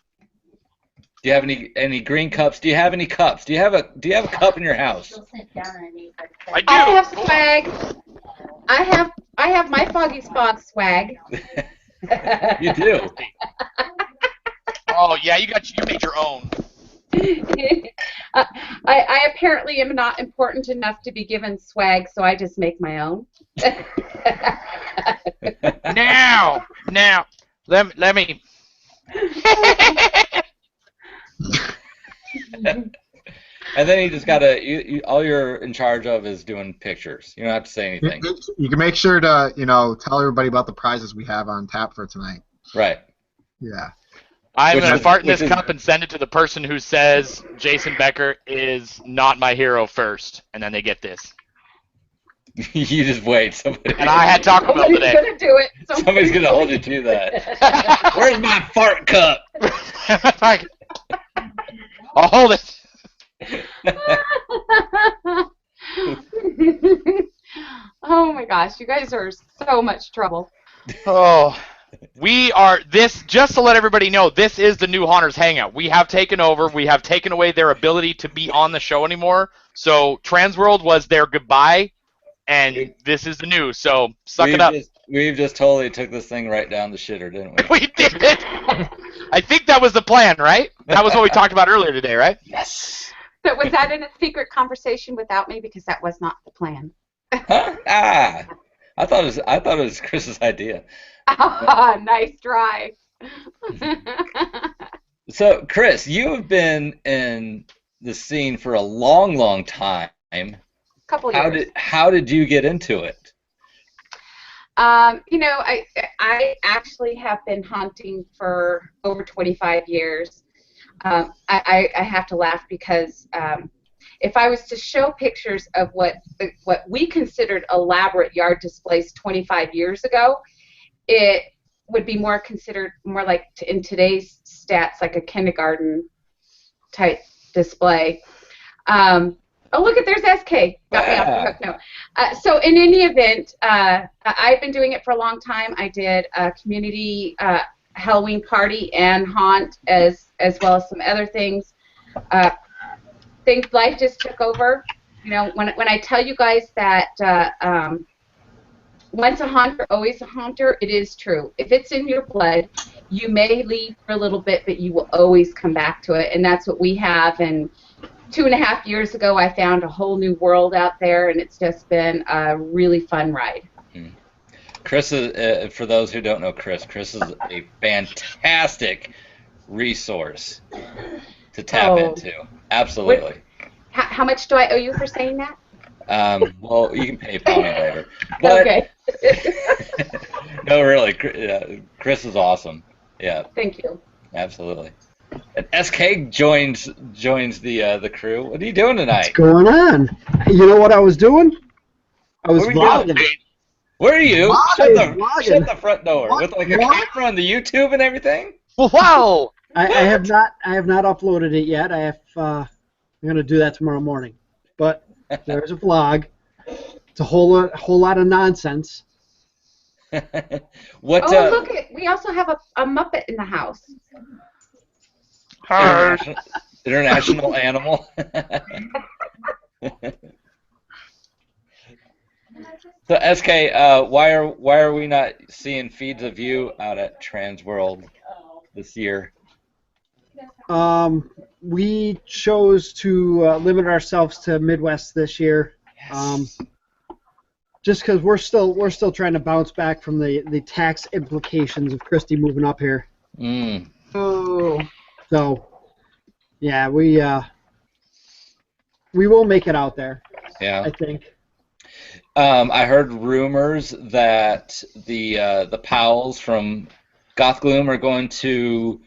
Do you have any green cups? Do you have any cups? Do you have a cup in your house? I do. I have swag. I have my Foggy's Fog swag. You do. Oh yeah, you made your own. I apparently am not important enough to be given swag, so I just make my own. Now, let me. And then you just gotta, all you're in charge of is doing pictures. You don't have to say anything. You can make sure to, tell everybody about the prizes we have on tap for tonight. Right. Yeah. I'm going to fart in which this cup and send it to the person who says Jason Becker is not my hero first, and then they get this. You just wait. And I had Taco Bell today. Somebody's going to do it. Somebody's going to hold you to that. Where's my fart cup? I'll hold it. Oh my gosh, you guys are so much trouble. Oh, we are this. Just to let everybody know, this is the new Haunters Hangout. We have taken over. We have taken away their ability to be on the show anymore. So Transworld was their goodbye, and this is the new. So suck it up. We've just totally took this thing right down the shitter, didn't we? We did it. I think that was the plan, right? That was what we talked about earlier today, right? Yes. But was that in a secret conversation without me? Because that was not the plan. Huh? Ah, I thought it was Chris's idea. Ah, nice try. So, Chris, you have been in the scene for a long, long time. Couple years. How did you get into it? I actually have been hunting for over 25 years. I have to laugh because if I was to show pictures of what we considered elaborate yard displays 25 years ago, it would be considered more like in today's stats like a kindergarten type display. Oh, look, there's SK. Got me off the hook. No. So in any event, I've been doing it for a long time. I did a community Halloween party and haunt as well as some other things. Life just took over. When I tell you guys that once a haunter, always a haunter, it is true. If it's in your blood, you may leave for a little bit, but you will always come back to it, and that's what we have. And 2.5 years ago, I found a whole new world out there, and it's just been a really fun ride. Chris is, for those who don't know Chris is a fantastic resource to tap into. Absolutely. How much do I owe you for saying that? Well, you can pay me later. But, okay. No, really, Chris is awesome. Yeah. Thank you. Absolutely. And SK joins the crew. What are you doing tonight? What's going on? You know what I was doing? I was vlogging. Where are you? Shut the front door. What? With like a camera on the YouTube and everything? Wow! I have not uploaded it yet. I'm gonna do that tomorrow morning. But there's a vlog. It's a whole lot of nonsense. Look we also have a Muppet in the house. International animal. So SK, why are we not seeing feeds of you out at Transworld this year? We chose to limit ourselves to Midwest this year. Yes. Just because we're still trying to bounce back from the tax implications of Christy moving up here. Oh. So, yeah, we will make it out there. Yeah. I think. I heard rumors that the Powells from Goth Gloom are going to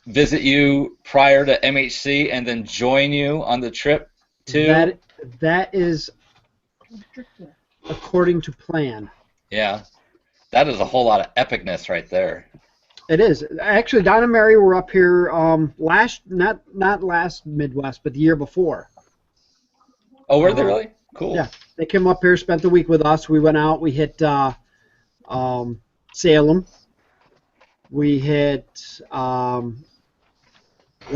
visit you prior to MHC and then join you on the trip too. That is according to plan. Yeah, that is a whole lot of epicness right there. It is. Actually, Don and Mary were up here not last Midwest, but the year before. Oh, were they really? Cool. Yeah, they came up here, spent the week with us. We went out. We hit Salem. We hit the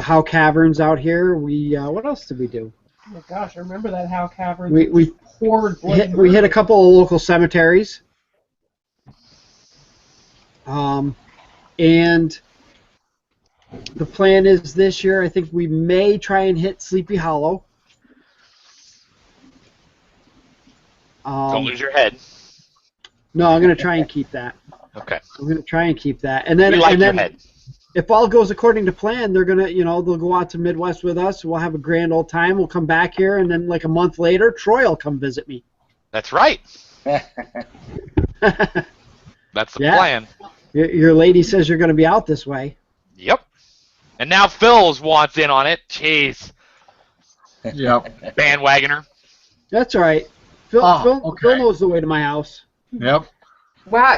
Howe Caverns out here. What else did we do? Oh my gosh, I remember that Howe Caverns. We poured blood. We hit a couple of local cemeteries. And the plan is this year, I think we may try and hit Sleepy Hollow. Don't lose your head. No, I'm going to try and keep that. Okay. I'm going to try and keep that. And then, We like and your then, head. if all goes according to plan, they're gonna, they'll go out to Midwest with us. We'll have a grand old time. We'll come back here, and then like a month later, Troy will come visit me. That's right. That's the plan. Your lady says you're gonna be out this way. Yep. And now Phil's wants in on it. Jeez. Yep. Bandwagoner. That's all right. Phil knows the way to my house. Yep. Wow,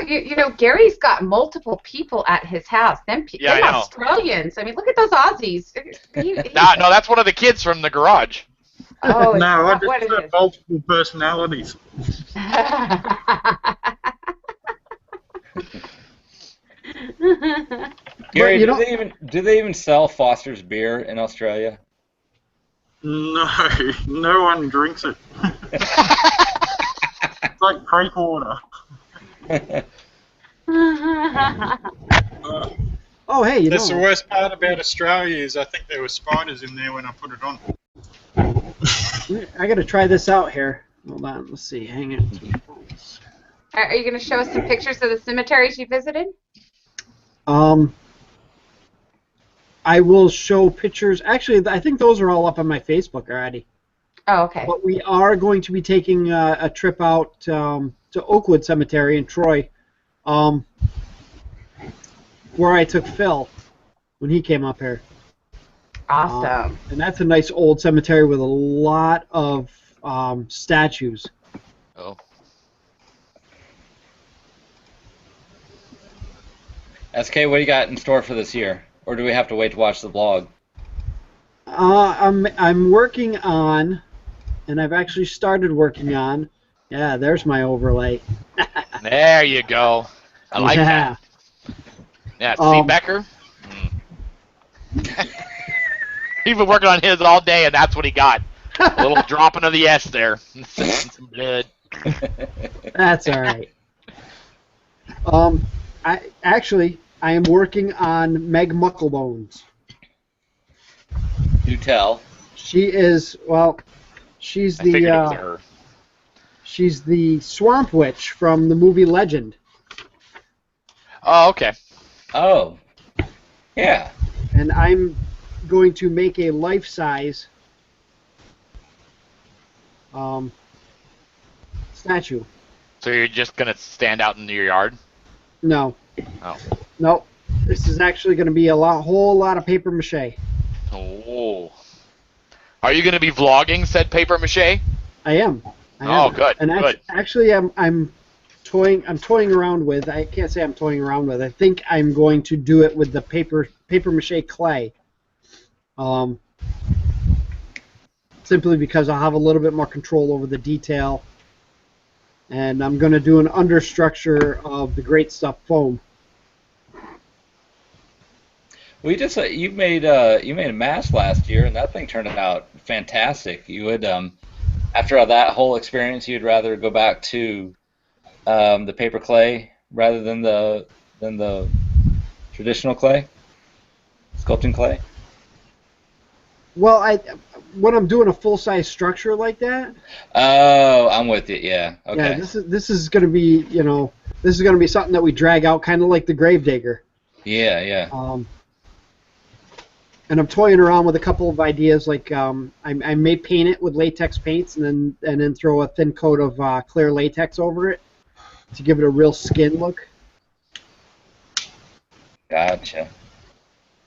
Gary's got multiple people at his house. Them Yeah, them I know. Australians. I mean, look at those Aussies. No, that's one of the kids from the garage. Oh, it's No, I not what just it have is. multiple personalities. Gary, But, do they even sell Foster's beer in Australia? No, no one drinks it. It's like creek water. Oh, hey, That's the worst part about Australia is I think there were spiders in there when I put it on. I got to try this out here. Hold on, let's see. Hang on. Are you going to show us some pictures of the cemeteries you visited? I will show pictures. Actually, I think those are all up on my Facebook already. Oh, okay. But we are going to be taking a trip out to Oakwood Cemetery in Troy, where I took Phil when he came up here. Awesome. And that's a nice old cemetery with a lot of statues. Oh. SK, what do you got in store for this year? Or do we have to wait to watch the vlog? I'm working on, and I've actually started working on. Yeah, there's my overlay. There you go. I like that. Yeah, see Becker? He's been working on his all day, and that's what he got. A little dropping of the S there. Some blood. That's all right. I am working on Meg Mucklebones. Do tell. She is she's the Swamp Witch from the movie Legend. Oh, okay. Oh, yeah. And I'm going to make a life-size statue. So you're just going to stand out in your yard? No. Oh. No. This is actually going to be whole lot of paper mache. Oh. Are you going to be vlogging said paper mache? I am. Oh, good. And good. actually, I'm toying around with. I can't say I'm toying around with. I think I'm going to do it with the paper mache clay. Simply because I'll have a little bit more control over the detail, and I'm going to do an understructure of the Great Stuff foam. Well, you made a mask last year, and that thing turned out fantastic. You would after that whole experience, you'd rather go back to the paper clay rather than the traditional clay, sculpting clay. Well, when I'm doing a full-size structure like that. Oh, I'm with you. Yeah. Okay. Yeah, this is going to be something that we drag out, kind of like the Gravedigger. Yeah, yeah. And I'm toying around with a couple of ideas, like I may paint it with latex paints, and then throw a thin coat of clear latex over it to give it a real skin look. Gotcha.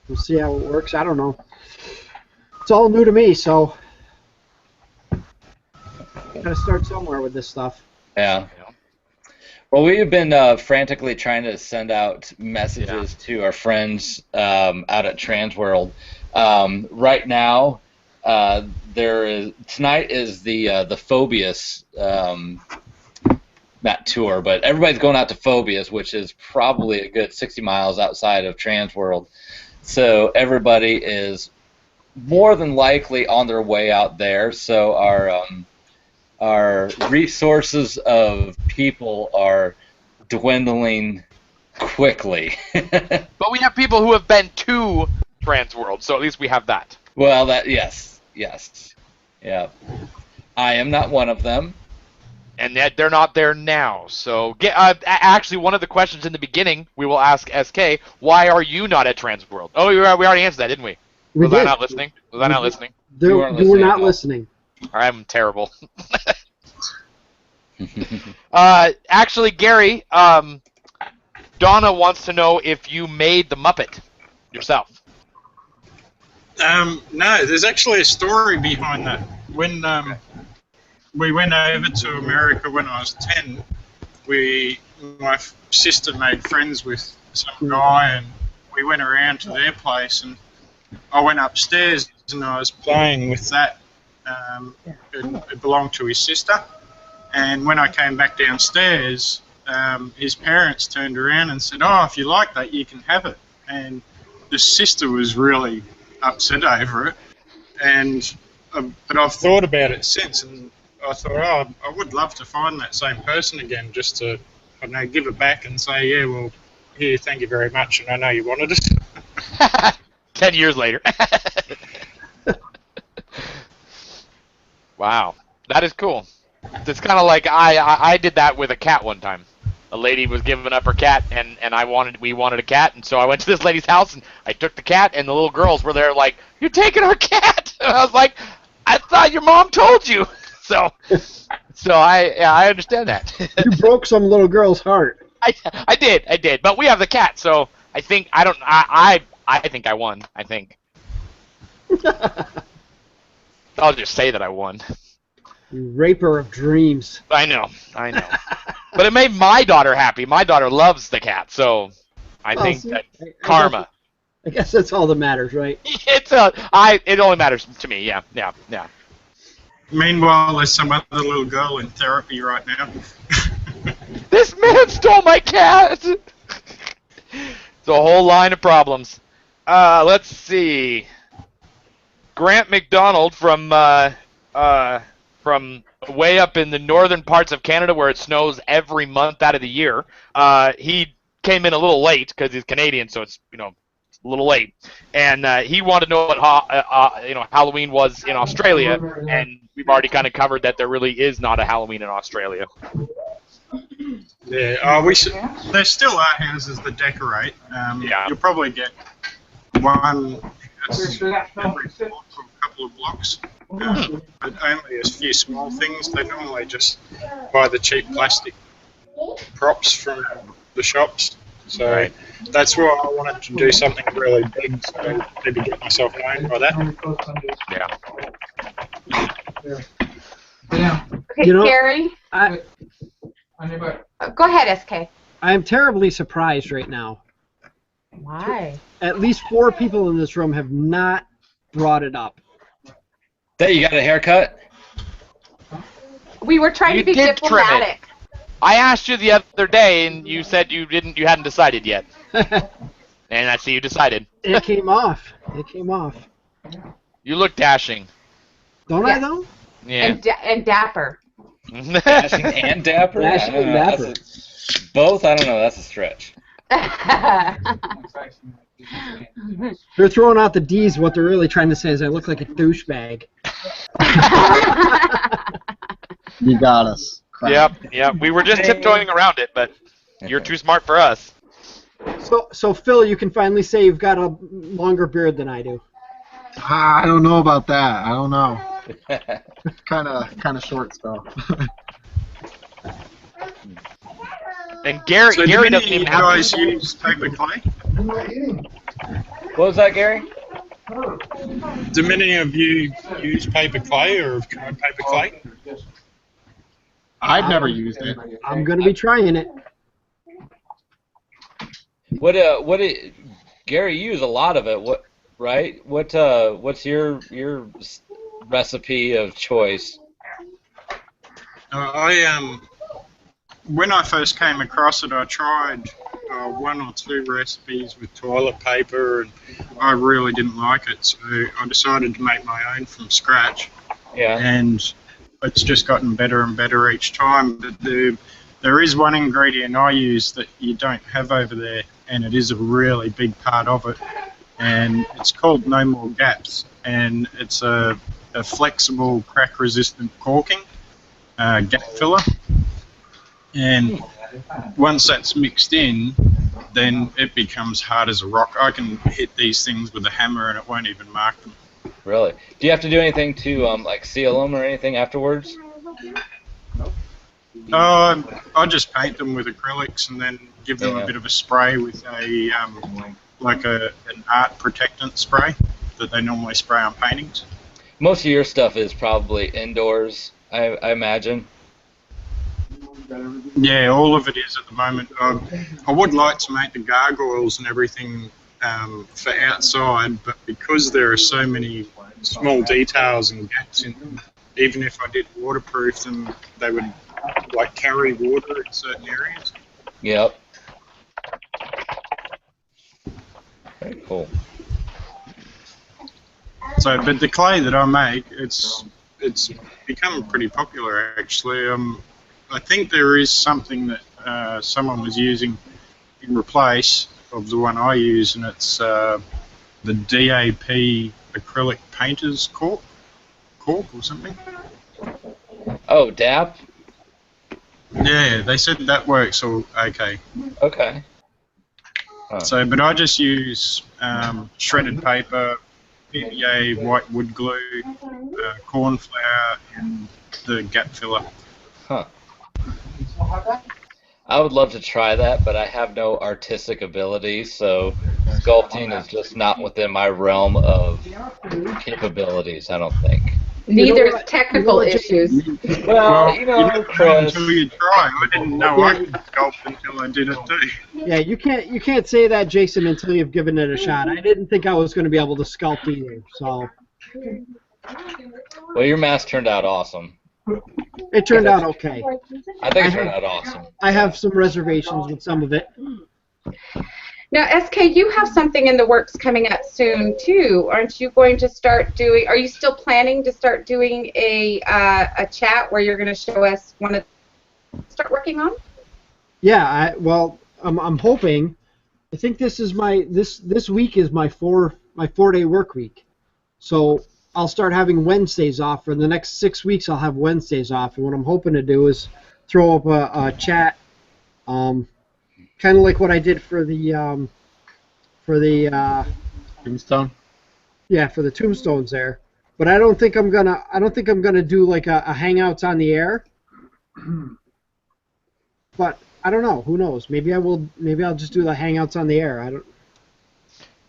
We'll see how it works. I don't know. It's all new to me, so gotta start somewhere with this stuff. Yeah. Well, we've been frantically trying to send out messages to our friends out at Transworld. Right now, tonight is the Phobius not tour, but everybody's going out to Phobius, which is probably a good 60 miles outside of Transworld. So everybody is more than likely on their way out there. So our resources of people are dwindling quickly. But we have people who have been to Transworld, so at least we have that. Well, yes. Yeah. I am not one of them. and that they're not there now. So, actually, one of the questions in the beginning we will ask SK: why are you not at Transworld? Oh, we already answered that, didn't we? We Was I did. not listening? Was I not listening? You weren't were listening not at all. listening. I'm terrible. Actually, Gary, Donna wants to know if you made the Muppet yourself. No, there's actually a story behind that. When we went over to America when I was 10, my sister made friends with some guy, and we went around to their place, and I went upstairs and I was playing with that. It belonged to his sister, and when I came back downstairs, his parents turned around and said, "Oh, if you like that, you can have it." And the sister was really upset over it, and but I've thought about it since, and I thought, oh, I would love to find that same person again, just to, I don't know, give it back and say, yeah, well, here, thank you very much, and I know you wanted it. 10 years later. Wow, that is cool. It's kind of like I did that with a cat one time. A lady was giving up her cat, and we wanted a cat, and so I went to this lady's house, and I took the cat, and the little girls were there like, "You're taking our cat!" And I was like, "I thought your mom told you." So I understand that. You broke some little girl's heart. I did, but we have the cat, so I think I think I won. I think. I'll just say that I won. You raper of dreams. I know. But it made my daughter happy. My daughter loves the cat, so I think that karma. I guess that's all that matters, right? It only matters to me. Yeah. Meanwhile, there's some other little girl in therapy right now. This man stole my cat! It's a whole line of problems. Let's see. Grant McDonald from way up in the northern parts of Canada where it snows every month out of the year. He came in a little late because he's Canadian, so it's a little late. And he wanted to know what Halloween was in Australia, and we've already kind of covered that there really is not a Halloween in Australia. Yeah, there still are houses that decorate. Yeah. You'll probably get one every couple of blocks, but only a few small things. They normally just buy the cheap plastic props from the shops. So that's why I wanted to do something really big, so maybe get myself known by that. Okay, You know, Gary. Go ahead, SK. I am terribly surprised right now. Why? At least 4 people in this room have not brought it up. That you got a haircut? We were trying to be did trim it. diplomatic. I asked you the other day, and you said you hadn't decided yet. And I see you decided. It came off. You look dashing. Don't I, though? Yeah. And dapper. Dashing and dapper? Dashing and dapper. Both? I don't know. That's a stretch. They're throwing out the D's. What they're really trying to say is I look like a douchebag. You got us. Crap. Yep. We were just tiptoeing around it, but you're too smart for us. So Phil, you can finally say you've got a longer beard than I do. I don't know about that. I don't know. kind of short still. And Gary So doesn't do even any of you have guys use paper clay? What was that, Gary? Do many of you use paper clay or have tried paper clay? I've never used it. I'm going to be trying it. Gary, you use a lot of it. What's your recipe of choice? When I first came across it, I tried 1 or 2 recipes with toilet paper, and I really didn't like it, so I decided to make my own from scratch. Yeah. And it's just gotten better and better each time. But there is one ingredient I use that you don't have over there, and it is a really big part of it, and it's called No More Gaps, and it's a flexible crack-resistant caulking, gap filler. And once that's mixed in, then it becomes hard as a rock. I can hit these things with a hammer and it won't even mark them. Really? Do you have to do anything to like seal them or anything afterwards? I just paint them with acrylics and then give them a bit of a spray with a an art protectant spray that they normally spray on paintings. Most of your stuff is probably indoors, I imagine. Yeah, all of it is at the moment. I would like to make the gargoyles and everything for outside, but because there are so many small details and gaps in them, even if I did waterproof them, they would like carry water in certain areas. Yep. Very cool. So, but the clay that I make, it's become pretty popular actually. I think there is something that someone was using in replace of the one I use, and it's the DAP acrylic painter's cork or something. Oh, DAP? Yeah, they said that works all okay. Okay. Huh. So, but I just use shredded paper, PVA, white wood glue, corn flour, and the gap filler. Huh. I would love to try that, but I have no artistic ability, so sculpting is just not within my realm of capabilities, I don't think. Neither is technical issues. Well, you know, Chris. Until you try. I didn't know I could sculpt until I did it too. Yeah, you can't say that, Jason, until you've given it a shot. I didn't think I was going to be able to sculpt either, so. Well, your mask turned out awesome. It turned out okay. I think it turned out awesome. I have some reservations with some of it. Now, SK, you have something in the works coming up soon too. Aren't you going to start doing? Are you still planning to start doing a chat where you're going to show us one of start working on? Yeah, I'm hoping. I think this is this week is my 4-day work week. So I'll start having Wednesdays off. For the next 6 weeks, I'll have Wednesdays off. And what I'm hoping to do is throw up a chat, kind of like what I did for the Tombstone. Yeah, for the tombstones there. But I don't think I'm gonna do like a Hangouts on the air. But I don't know. Who knows? Maybe I will. Maybe I'll just do the Hangouts on the air. I don't.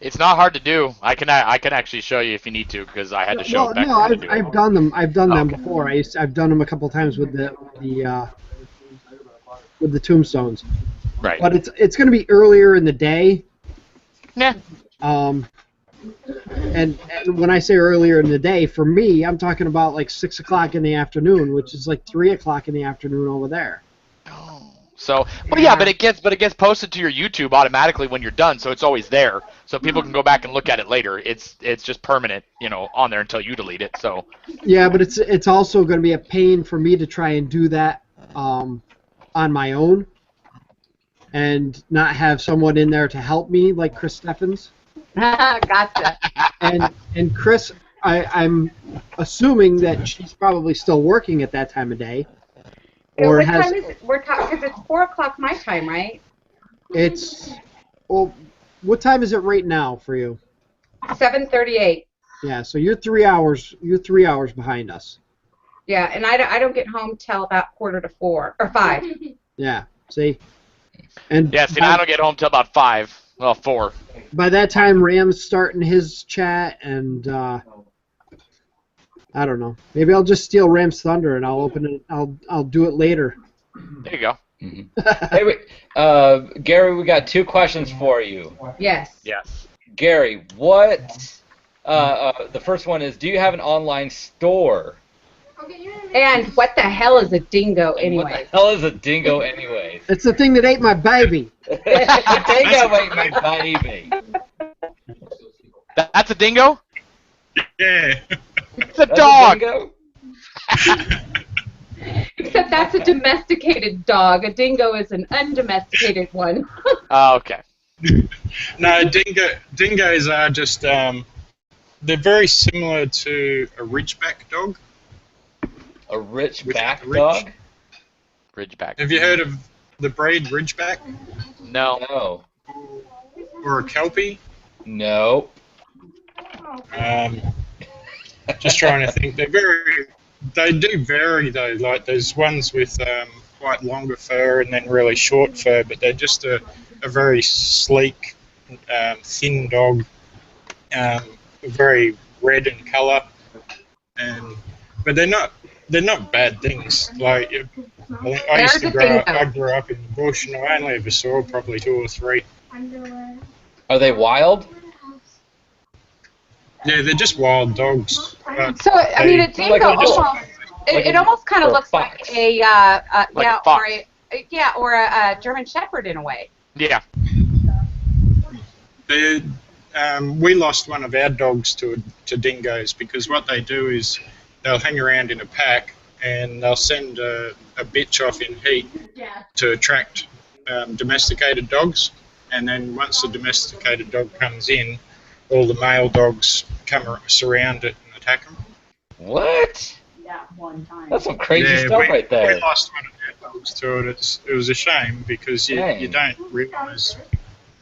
It's not hard to do. I can actually show you if you need to, because I had to show. No, I've done them. I've done them before. I've done them a couple times with the tombstones. Right. But it's going to be earlier in the day. Yeah. And when I say earlier in the day, for me, I'm talking about like 6 o'clock in the afternoon, which is like 3 o'clock in the afternoon over there. So, well, yeah, but it gets posted to your YouTube automatically when you're done, so it's always there, so people can go back and look at it later. It's just permanent, on there until you delete it. So. Yeah, but it's also going to be a pain for me to try and do that on my own, and not have someone in there to help me like Chris Steffens. Gotcha. And Chris, I'm assuming that she's probably still working at that time of day. Or what time is it? Because it's 4 o'clock my time, right? What time is it right now for you? 7:38. Yeah, so you're 3 hours. You're 3 hours behind us. Yeah, and I don't get home till about 4:45 or 5. Yeah. See. And yeah. See, I don't get home till about 5. Well, 4. By that time, Ram's starting his chat, and I don't know. Maybe I'll just steal Ram's thunder and I'll open it. I'll do it later. There you go. Mm-hmm. Hey, Gary, we got 2 questions for you. Yes. Yes. Gary, what? The first one is: do you have an online store? And what the hell is a dingo anyway? What the hell is a dingo anyway? It's the thing that ate my baby. A dingo ate my baby. That's a dingo? Yeah. It's a dog. Except that's a domesticated dog. A dingo is an undomesticated one. Oh, okay. No, dingoes are just they're very similar to a ridgeback dog. A ridgeback dog? Ridgeback. Have you heard of the breed Ridgeback No. No. or a Kelpie? No. Just trying to think. They do vary though. Like there's ones with quite longer fur and then really short fur, but they're just a very sleek, thin dog, very red in colour, but they're not bad things. Like I used to grow up. I grew up in the bush, and I only ever saw probably 2 or 3. Are they wild? Yeah, they're just wild dogs. So I mean, a dingo almost like it almost kind of looks like Like a fox. or a German Shepherd in a way. Yeah. We lost one of our dogs to dingoes because what they do is they'll hang around in a pack and they'll send a bitch off in heat to attract domesticated dogs, and then once the domesticated dog comes in, all the male dogs surround it and attack them. What? That's some crazy stuff right there. We lost one of our dogs to it. It was a shame because you don't realise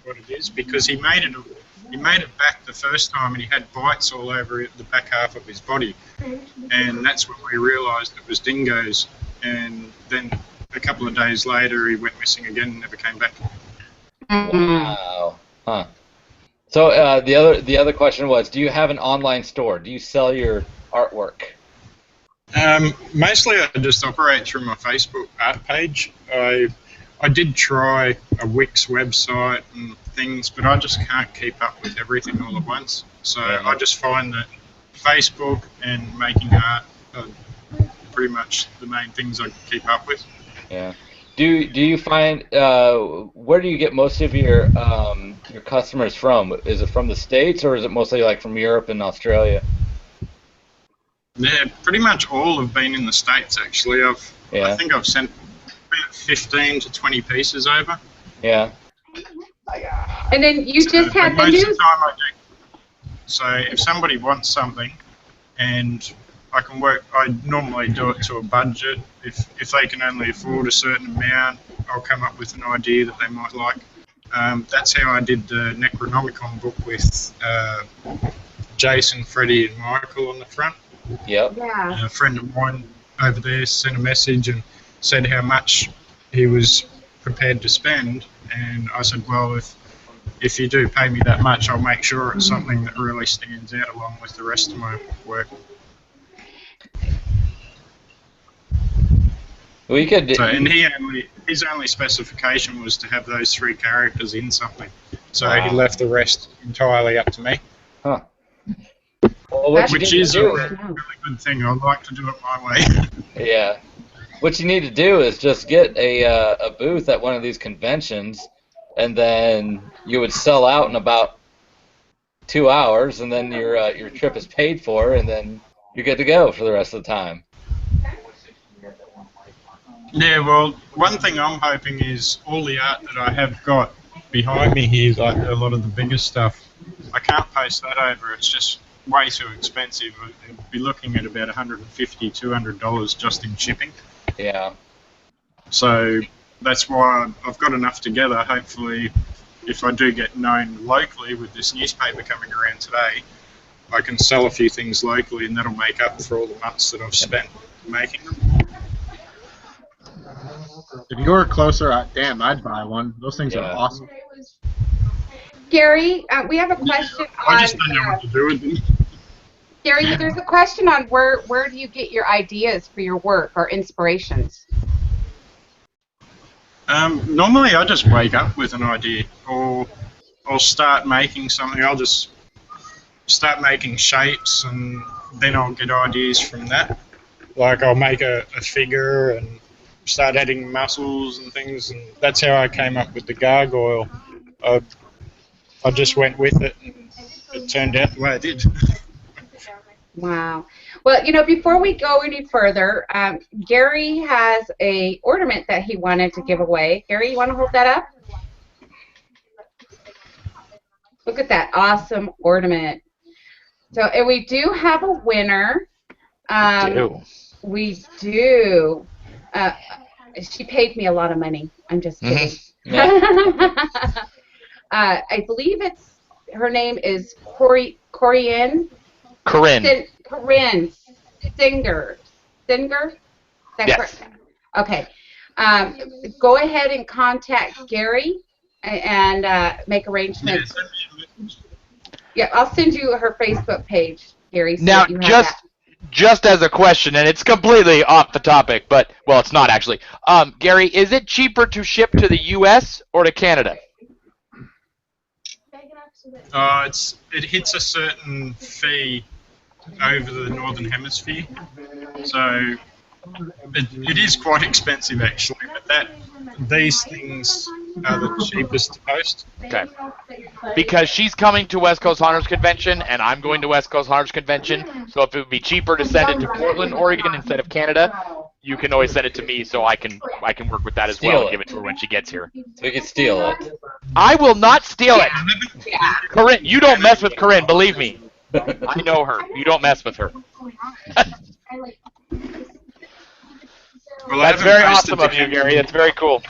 what it is, because he made it back the first time and he had bites all over the back half of his body, and that's when we realised it was dingoes. And then a couple of days later he went missing again and never came back. Wow. Huh. So the other question was, do you have an online store? Do you sell your artwork? Mostly I just operate through my Facebook art page. I did try a Wix website and things, but I just can't keep up with everything all at once. So I just find that Facebook and making art are pretty much the main things I keep up with. Yeah. Do you find where do you get most of your customers from? Is it from the States, or is it mostly like from Europe and Australia? Yeah, pretty much all have been in the States actually. I think I've sent about 15 to 20 pieces over. Yeah. And then you just had the most news. of the time I do. So if somebody wants something, and I normally do it to a budget. If they can only afford a certain amount, I'll come up with an idea that they might like. That's how I did the Necronomicon book with Jason, Freddie, and Michael on the front. Yep. Yeah. A friend of mine over there sent a message and said how much he was prepared to spend, and I said, well, if you do pay me that much, I'll make sure it's something that really stands out along with the rest of my work. We could. So, and his only specification was to have those 3 characters in something. So he left the rest entirely up to me. Huh. Well, which is a really good thing. I like to do it my way. Yeah. What you need to do is just get a booth at one of these conventions, and then you would sell out in about 2 hours, and then your trip is paid for, and then you're good to go for the rest of the time. Yeah, well, one thing I'm hoping is all the art that I have got behind me here, like a lot of the bigger stuff, I can't post that over. It's just way too expensive. I'd be looking at about $150, $200 just in shipping. Yeah. So that's why I've got enough together. Hopefully, if I do get known locally with this newspaper coming around today, I can sell a few things locally, and that'll make up for all the months that I've spent making them. If you were closer, damn, I'd buy one. Those things are awesome. Gary, we have a question I just don't know what to do with them. Gary, there's a question on where do you get your ideas for your work or inspirations? Normally I just wake up with an idea, or I'll start making something. I'll just start making shapes, and then I'll get ideas from that. Like I'll make a figure and start adding muscles and things, and that's how I came up with the gargoyle. I just went with it, and it turned out the way it did. Wow. Well, you know, before we go any further, Gary has a ornament that he wanted to give away. Gary, you want to hold that up? Look at that awesome ornament. So, and we do have a winner. We do. She paid me a lot of money. I'm just kidding. Yeah. I believe her name is Corinne. Corinne. Corinne Singer. Singer? Is that Yes. correct? Okay. Go ahead and contact Gary and make arrangements. Yeah, I'll send you her Facebook page, Gary. So Now, you have that. just as a question, and it's completely off the topic, but, well, it's not actually. Gary, is it cheaper to ship to the U.S. or to Canada? It hits a certain fee over the Northern Hemisphere, so it is quite expensive actually, but these things are the cheapest to post. Okay. Because she's coming to West Coast Hunters Convention, and I'm going to West Coast Hunters Convention, so if it would be cheaper to send it to Portland, Oregon instead of Canada, you can always send it to me so I can work with that as well and give it to her when she gets here. So we can steal it. I will not steal it! Corinne, you don't mess with Corinne, believe me. I know her. You don't mess with her. Well, That's very awesome of you, Gary. That's very cool.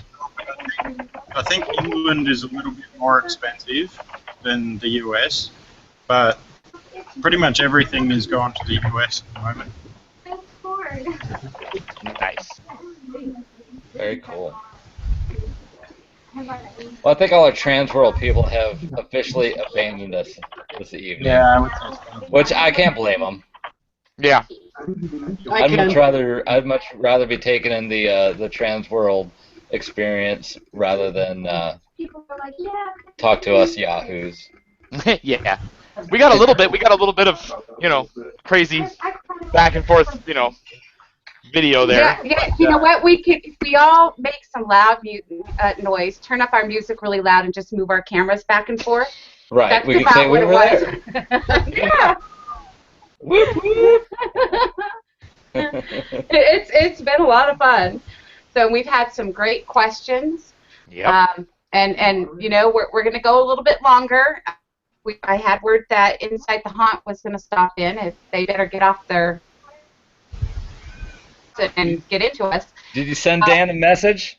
I think England is a little bit more expensive than the US, but pretty much everything is going to the US at the moment. Nice. Very cool. Well, I think all our Transworld people have officially abandoned us this evening. Yeah, I would say so. Which I can't blame them. Yeah. I'd much rather be taken in the Transworld experience rather than talk to us yahoos. Yeah. We got a little bit of, crazy back and forth, video there. Yeah, you know what? If we all make some loud noise, turn up our music really loud, and just move our cameras back and forth. Right. That's We can about say we what were it there. Yeah. Whoop, whoop. It's been a lot of fun. So we've had some great questions. Yep. And we're going to go a little bit longer. I had word that Inside the Haunt was going to stop in. If they better get off their and get into us. Did you send Dan a message?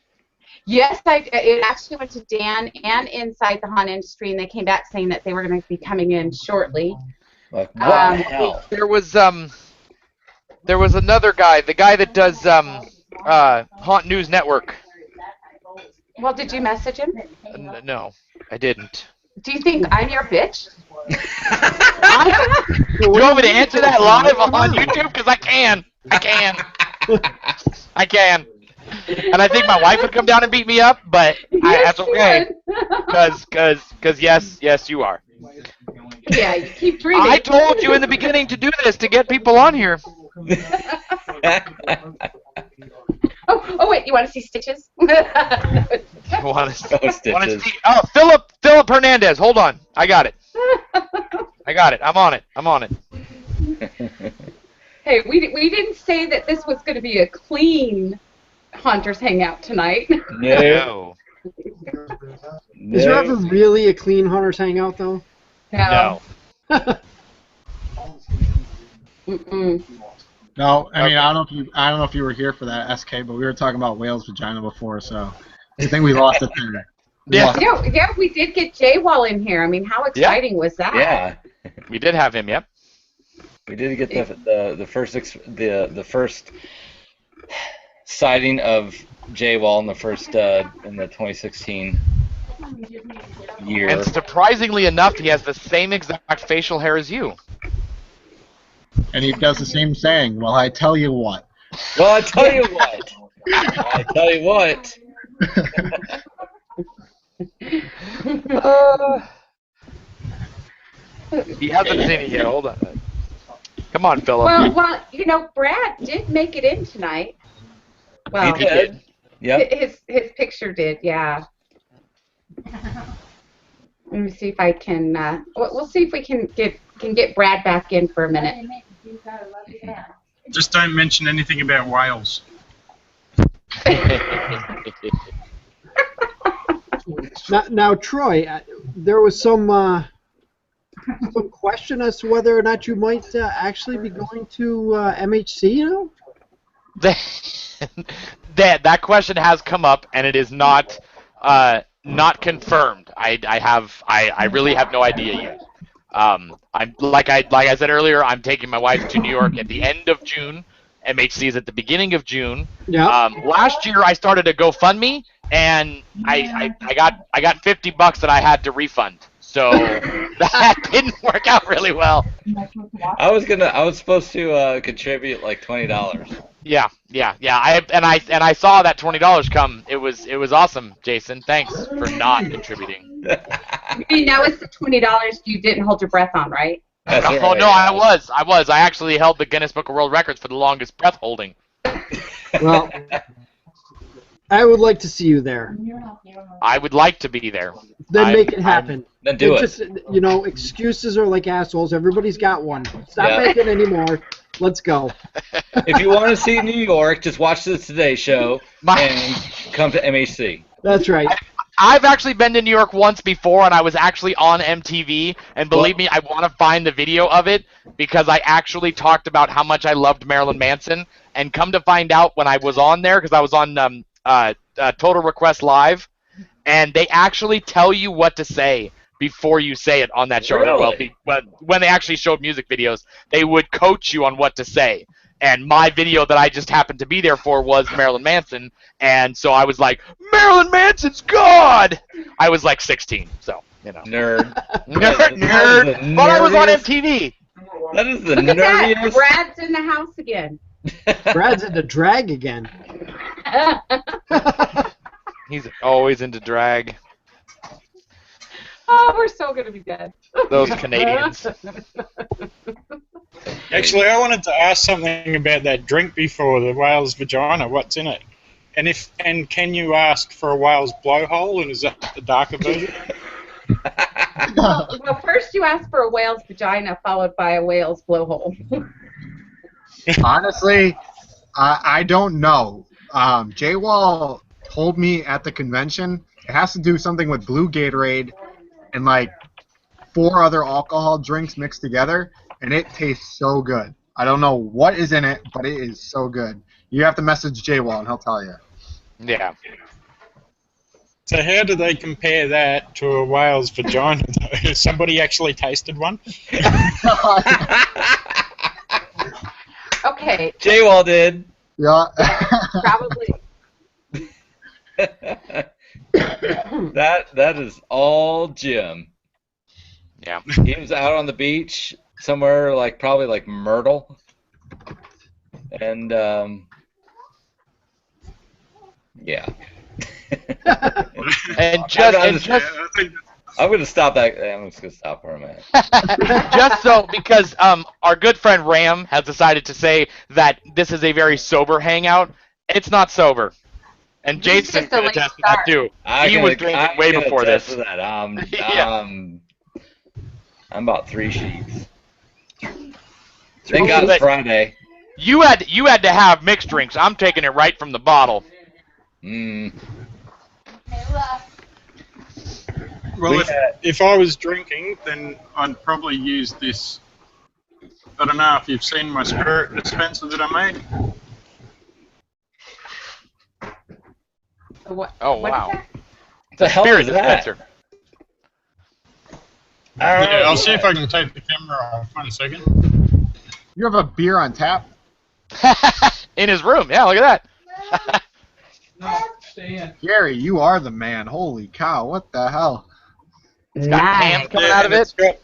Yes, it actually went to Dan and Inside the Haunt Industry, and they came back saying that they were going to be coming in shortly. Like, what the hell? There was another guy, the guy that does Haunt News Network. Well, did you message him? No, I didn't. Do you think I'm your bitch? Do you want me to answer that live on YouTube? Because I can. I can. And I think my wife would come down and beat me up, but that's okay. Because yes, you are. Yeah, you keep dreaming. I told you in the beginning to do this to get people on here. Oh wait, you want to see Stitches? Oh, Philip Hernandez. Hold on, I got it. I'm on it. Hey, we didn't say that this was going to be a clean Hunters Hangout tonight. No. Is there ever really a clean Hunters Hangout though? No. Mm-mm. No, I mean I don't know if you were here for that SK, but we were talking about whale's vagina before, so I think we lost it there. Yeah, we did get J-Wall in here. I mean, how exciting was that? Yeah, we did have him. Yep. We did get the first sighting of J-Wall in the 2016 year. And surprisingly enough, he has the same exact facial hair as you. And he does the same saying. Well, I tell you what. Well, I tell you what. I tell you what. He hasn't seen it yet. Hold on. Come on, Philip. Well, Brad did make it in tonight. Well, He did. Yep. His picture did, yeah. Let me see if I can. We'll see if we can get Brad back in for a minute. Just don't mention anything about whales. Now, Troy, there was some question as to whether or not you might actually be going to MHC, That question has come up, and it is not confirmed. I really have no idea yet. I'm like I said earlier, I'm taking my wife to New York at the end of June. MHC is at the beginning of June. Yeah. Last year I started a GoFundMe, and I got $50 that I had to refund. So that didn't work out really well. I was supposed to contribute like $20. Yeah. I saw that $20 come. It was awesome, Jason. Thanks for not contributing. You mean that was the $20 you didn't hold your breath on, right? That's Oh right. no, I was. I actually held the Guinness Book of World Records for the longest breath holding. Well, I would like to see you there. I would like to be there. Then make it happen. Then do it. Just, excuses are like assholes. Everybody's got one. Stop Yeah. making any more. Let's go. If you want to see New York, just watch the Today Show and come to MHC. That's right. I've actually been to New York once before, and I was actually on MTV. And believe me, I want to find the video of it because I actually talked about how much I loved Marilyn Manson. And come to find out, when I was on there, because I was on Total Request Live, and they actually tell you what to say before you say it on that show. Really? Well, when they actually showed music videos, they would coach you on what to say. And my video that I just happened to be there for was Marilyn Manson, and so I was like, Marilyn Manson's God! I was like 16, so, Nerd. Nerd! But I was on MTV! That is the Look at that. nerdiest. Brad's in the house again. Brad's into drag again. He's always into drag. Oh, we're so going to be dead. Those Canadians. Actually, I wanted to ask something about that drink before, the whale's vagina. What's in it? And can you ask for a whale's blowhole, and is that the darker version? Well, first you ask for a whale's vagina, followed by a whale's blowhole. Honestly, I don't know. J-Wall told me at the convention it has to do something with blue Gatorade and like 4 other alcohol drinks mixed together, and it tastes so good. I don't know what is in it, but it is so good. You have to message J-Wall and he'll tell you. Yeah. So how do they compare that to a whale's vagina? Has somebody actually tasted one? Okay. J-Wall did. Yeah. Probably. That is all Jim. Yeah. He was out on the beach somewhere, like probably like Myrtle, and yeah. And I'm gonna stop that. I'm just gonna stop for a minute. just so, because our good friend Ram has decided to say that this is a very sober hangout. It's not sober. And Jason can attest to that too. He was drinking way before this. To that. Yeah. I'm about 3 sheets. Thank God it's Friday. You had to have mixed drinks. I'm taking it right from the bottle. Well, if I was drinking, then I'd probably use this. I don't know if you've seen my spirit dispenser that I made. What? Oh, what wow. is that? The hell Spirit is that? dispenser. Yeah, I'll see if I can take the camera off. 1 second. You have a beer on tap? In his room. Yeah, look at that. No, stay in. Gary, you are the man. Holy cow, what the hell? It's got hands coming out of and it. it's got-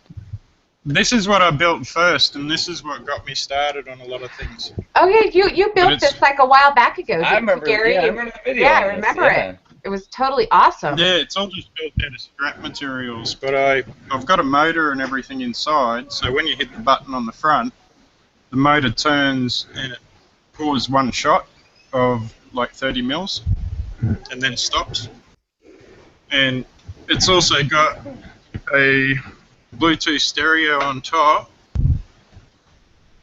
this is what I built first, and this is what got me started on a lot of things. Oh yeah, you built it's- this like a while back ago, didn't I remember. you, Gary? Yeah, I remember the video. Yeah, I of this, remember yeah. it. It was totally awesome. Yeah, it's all just built out of scrap materials, but I've got a motor and everything inside, so when you hit the button on the front, the motor turns and it pours one shot of like 30 mils and then stops. And it's also got a Bluetooth stereo on top,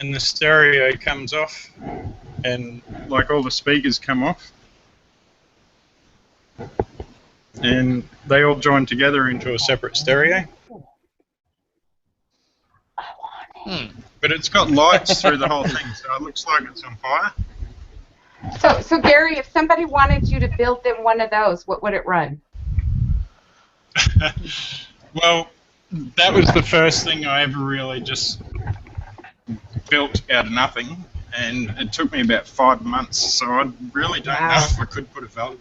and the stereo comes off and like all the speakers come off. And they all join together into a separate stereo. But it's got lights through the whole thing, so it looks like it's on fire. So Gary, if somebody wanted you to build them one of those, what would it run? Well, that was the first thing I ever really just built out of nothing, and it took me about 5 months, so I really don't know if I could put a value.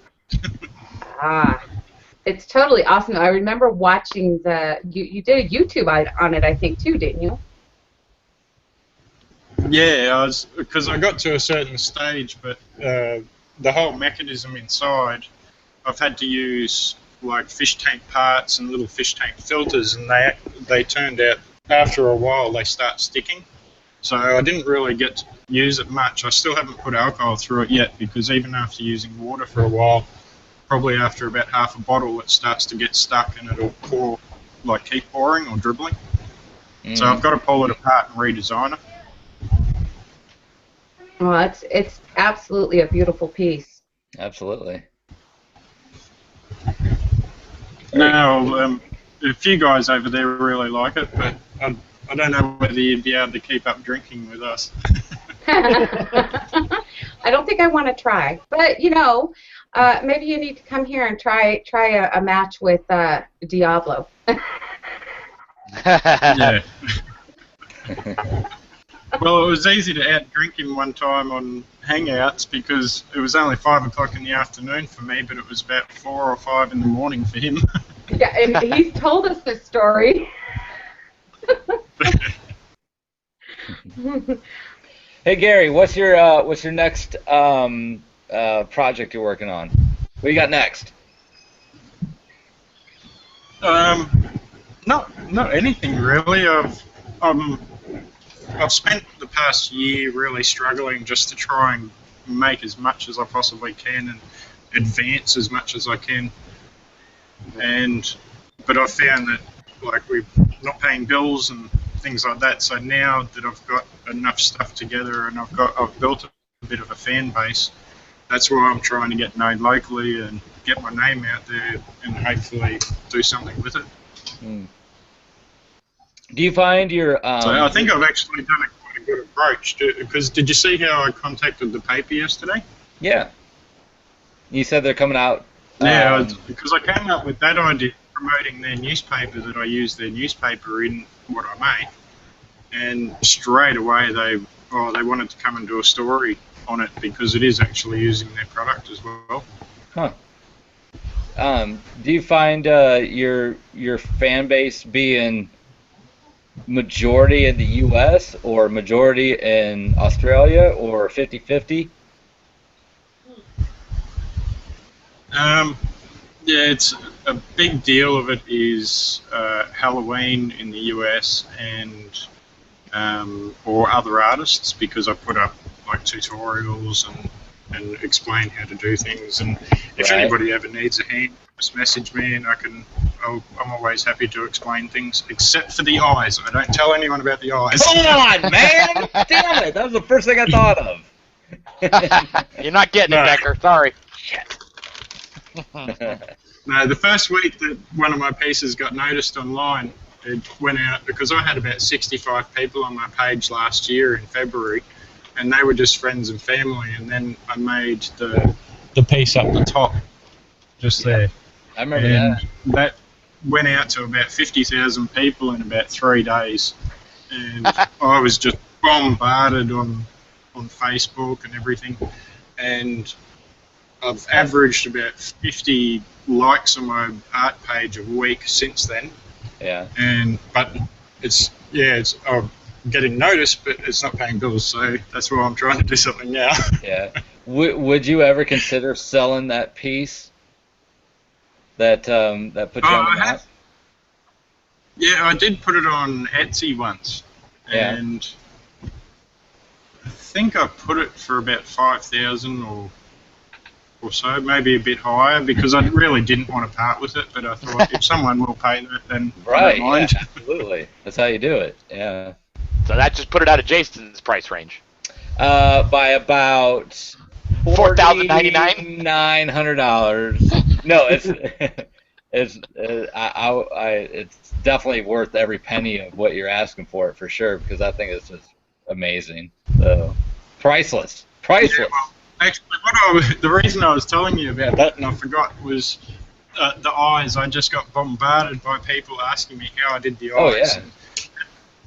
It's totally awesome. I remember watching you did a YouTube on it, I think, too, didn't you? Yeah, because I got to a certain stage, but the whole mechanism inside, I've had to use like fish tank parts and little fish tank filters, and they turned out after a while they start sticking. So I didn't really get to use it much. I still haven't put alcohol through it yet, because even after using water for a while, probably after about half a bottle, it starts to get stuck and it'll pour, like keep pouring or dribbling. So I've got to pull it apart and redesign it. Well, it's absolutely a beautiful piece. Absolutely. No, a few guys over there really like it, but I don't know whether you'd be able to keep up drinking with us. I don't think I want to try, but maybe you need to come here and try a match with Diablo. Yeah. Well, it was easy to add drinking one time on Hangouts because it was only 5 o'clock in the afternoon for me, but it was about 4 or 5 in the morning for him. Yeah, and he's told us this story. Hey Gary, what's your next project you're working on? What you got next? Not anything really. I've spent the past year really struggling just to try and make as much as I possibly can and advance as much as I can. But I found that we're not paying bills and things like that. So now that I've got enough stuff together and I've built a bit of a fan base, that's why I'm trying to get known locally and get my name out there and hopefully do something with it. Do you find your So I think I've actually done quite a good approach, because did you see how I contacted the paper yesterday? Yeah. You said they're coming out. Yeah, because I came up with that idea, promoting their newspaper, that I use their newspaper in what I make, and straight away they wanted to come and do a story on it because it is actually using their product as well. Huh. Do you find your fan base being majority in the U.S. or majority in Australia or 50-50? Yeah, it's a big deal of it is Halloween in the US and or other artists, because I put up tutorials and explain how to do things, and if anybody ever needs a hand, just message me and I'm always happy to explain things, except for the eyes. I don't tell anyone about the eyes. Come on, man! Damn it! That was the first thing I thought of. You're not getting it, Becker. Sorry. Shit. No, the first week that one of my pieces got noticed online, it went out because I had about 65 people on my page last year in February, and they were just friends and family, and then I made the piece up the top, just there. I remember that went out to about 50,000 people in about 3 days, and I was just bombarded on Facebook and everything, and I've averaged about 50 likes on my art page a week since then. Yeah. But it's I'm getting noticed, but it's not paying bills, so that's why I'm trying to do something now. Yeah. Would you ever consider selling that piece? That put you on the map? Yeah, I did put it on Etsy once, and I think I put it for about 5,000 or so, maybe a bit higher, because I really didn't want to part with it, but I thought if someone will pay that, then I don't mind. Yeah, absolutely. That's how you do it. Yeah. So that just put it out of Jason's price range. By about $4,099. $900. No, it's definitely worth every penny of what you're asking for it, for sure, because I think it's just amazing. So priceless. Yeah, well, Actually, the reason I was telling you about that, and I forgot, was the eyes. I just got bombarded by people asking me how I did the eyes. Oh, yeah. And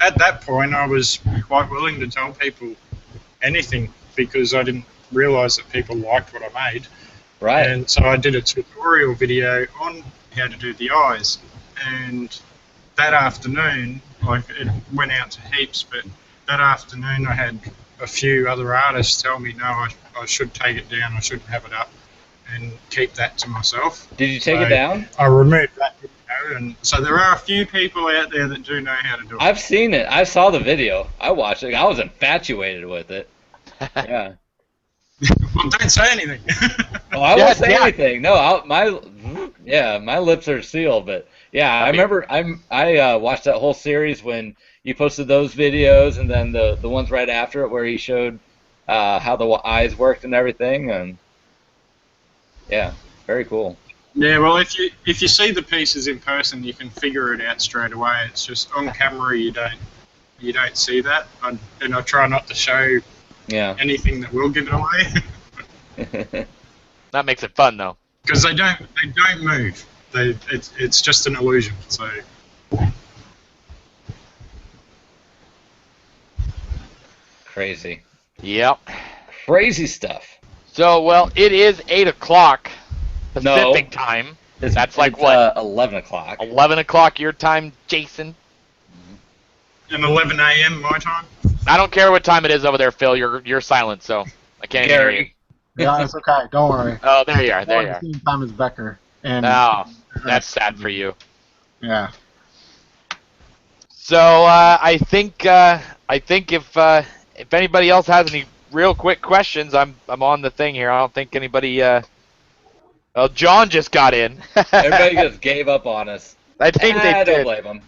at that point, I was quite willing to tell people anything because I didn't realise that people liked what I made. Right. And so I did a tutorial video on how to do the eyes. And that afternoon, like, it went out to heaps, but that afternoon I had a few other artists tell me, no, I should take it down, I shouldn't have it up, and keep that to myself. Did you take it down? I removed that video, and so there are a few people out there that do know how to do it. I've seen it. I saw the video. I watched it. I was infatuated with it. Yeah. Well, don't say anything. Oh, I won't say anything. No, my lips are sealed. But yeah, I remember I watched that whole series when you posted those videos, and then the ones right after it where he showed how the eyes worked and everything, and yeah, very cool. Yeah, well, if you see the pieces in person, you can figure it out straight away. It's just on camera you don't see that, and I try not to show anything that will give it away. That makes it fun, though. Because they don't move. It's just an illusion. So. Crazy. Yep. Crazy stuff. So, well, it is 8 o'clock Pacific time. That's like what? 11 o'clock. 11 o'clock your time, Jason. And 11 a.m. my time. I don't care what time it is over there, Phil. You're silent, so I can't hear you. Yeah, it's okay. Don't worry. Oh, there you are. There you are. Same time as Becker. And oh, that's sad for you. Yeah. So I think if anybody else has any real quick questions, I'm on the thing here. I don't think anybody. Well, John just got in. Everybody just gave up on us. I think they did. Don't blame them.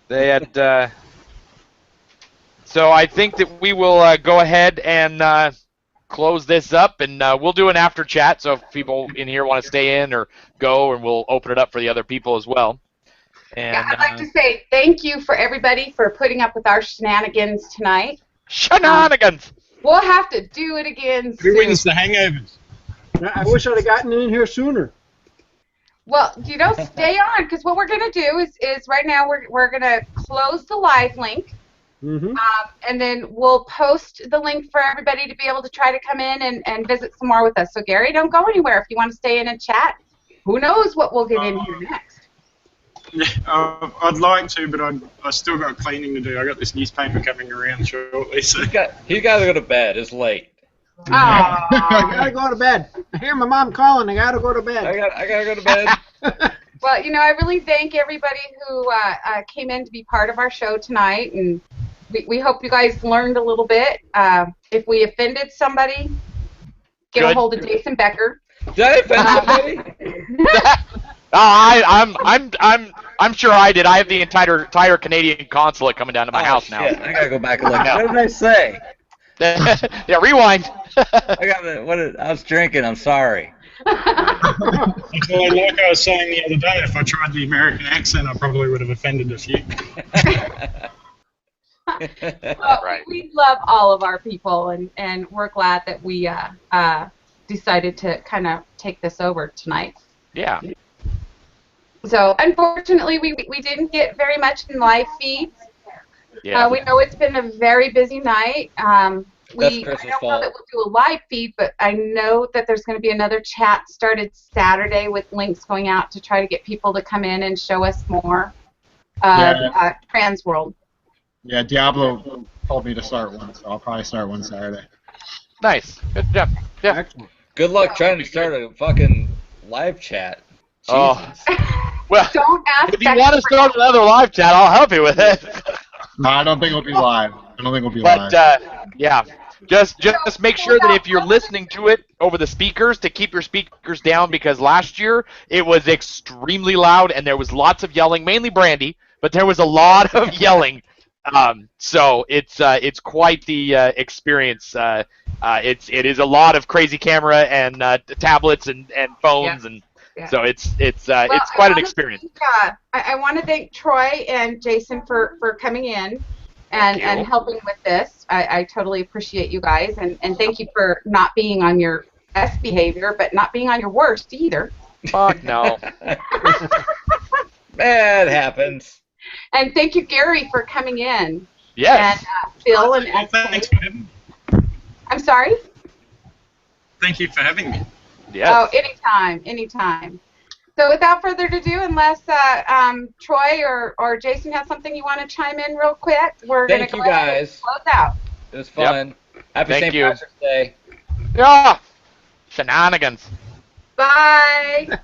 They had. So I think that we will go ahead and close this up, and we'll do an after chat. So if people in here want to stay in or go, and we'll open it up for the other people as well. And, yeah, I'd like to say thank you for everybody for putting up with our shenanigans tonight. Shenanigans! We'll have to do it again soon. Who wins the hangovers? I wish I'd have gotten in here sooner. Well, stay on, because what we're going to do is right now we're going to close the live link, and then we'll post the link for everybody to be able to try to come in and visit some more with us. So, Gary, don't go anywhere. If you want to stay in and chat, who knows what we'll get in here next. I'd like to, but I still got cleaning to do. I got this newspaper coming around shortly. So. He's got to go to bed. It's late. I gotta go to bed. I hear my mom calling. I gotta go to bed. I gotta go to bed. Well, I really thank everybody who came in to be part of our show tonight, and we hope you guys learned a little bit. If we offended somebody, get a hold of Jason Becker. Did I offend somebody? I'm sure I did. I have the entire Canadian consulate coming down to my house now. I gotta go back and look. What did I say? Yeah, rewind. I was drinking. I'm sorry. Like I was saying the other day, if I tried the American accent, I probably would have offended a few. Well, right. We love all of our people, and we're glad that we decided to kind of take this over tonight. Yeah. So, unfortunately, we didn't get very much in live feeds. Yeah. We know it's been a very busy night. I don't know that we'll do a live feed, but I know that there's going to be another chat started Saturday with links going out to try to get people to come in and show us more Transworld. Yeah, Diablo told me to start one, so I'll probably start one Saturday. Nice. Good job. Yeah. Excellent. Good luck trying to start a fucking live chat. Jesus. Oh. Well, don't ask. If you want to start another live chat, I'll help you with it. No, I don't think it'll be live. But yeah, just make sure that if you're listening to it over the speakers, to keep your speakers down, because last year it was extremely loud and there was lots of yelling, mainly Brandy, but there was a lot of yelling. So it's quite the experience. It is a lot of crazy camera and tablets and phones and. Yeah. So it's quite an experience. I want to thank Troy and Jason for coming in and helping with this. I totally appreciate you guys, and thank you for not being on your best behavior, but not being on your worst either. Fuck no. It happens. And thank you, Gary, for coming in. Yes. And Phil and Well, thanks for having me. I'm sorry? Thank you for having me. Yes. Oh, anytime. So without further ado, unless Troy or Jason has something you want to chime in real quick, we're going to Thank go you ahead and guys. close out. It was fun. Happy Thank St. you. Patrick's Day. Yeah. Shenanigans. Bye.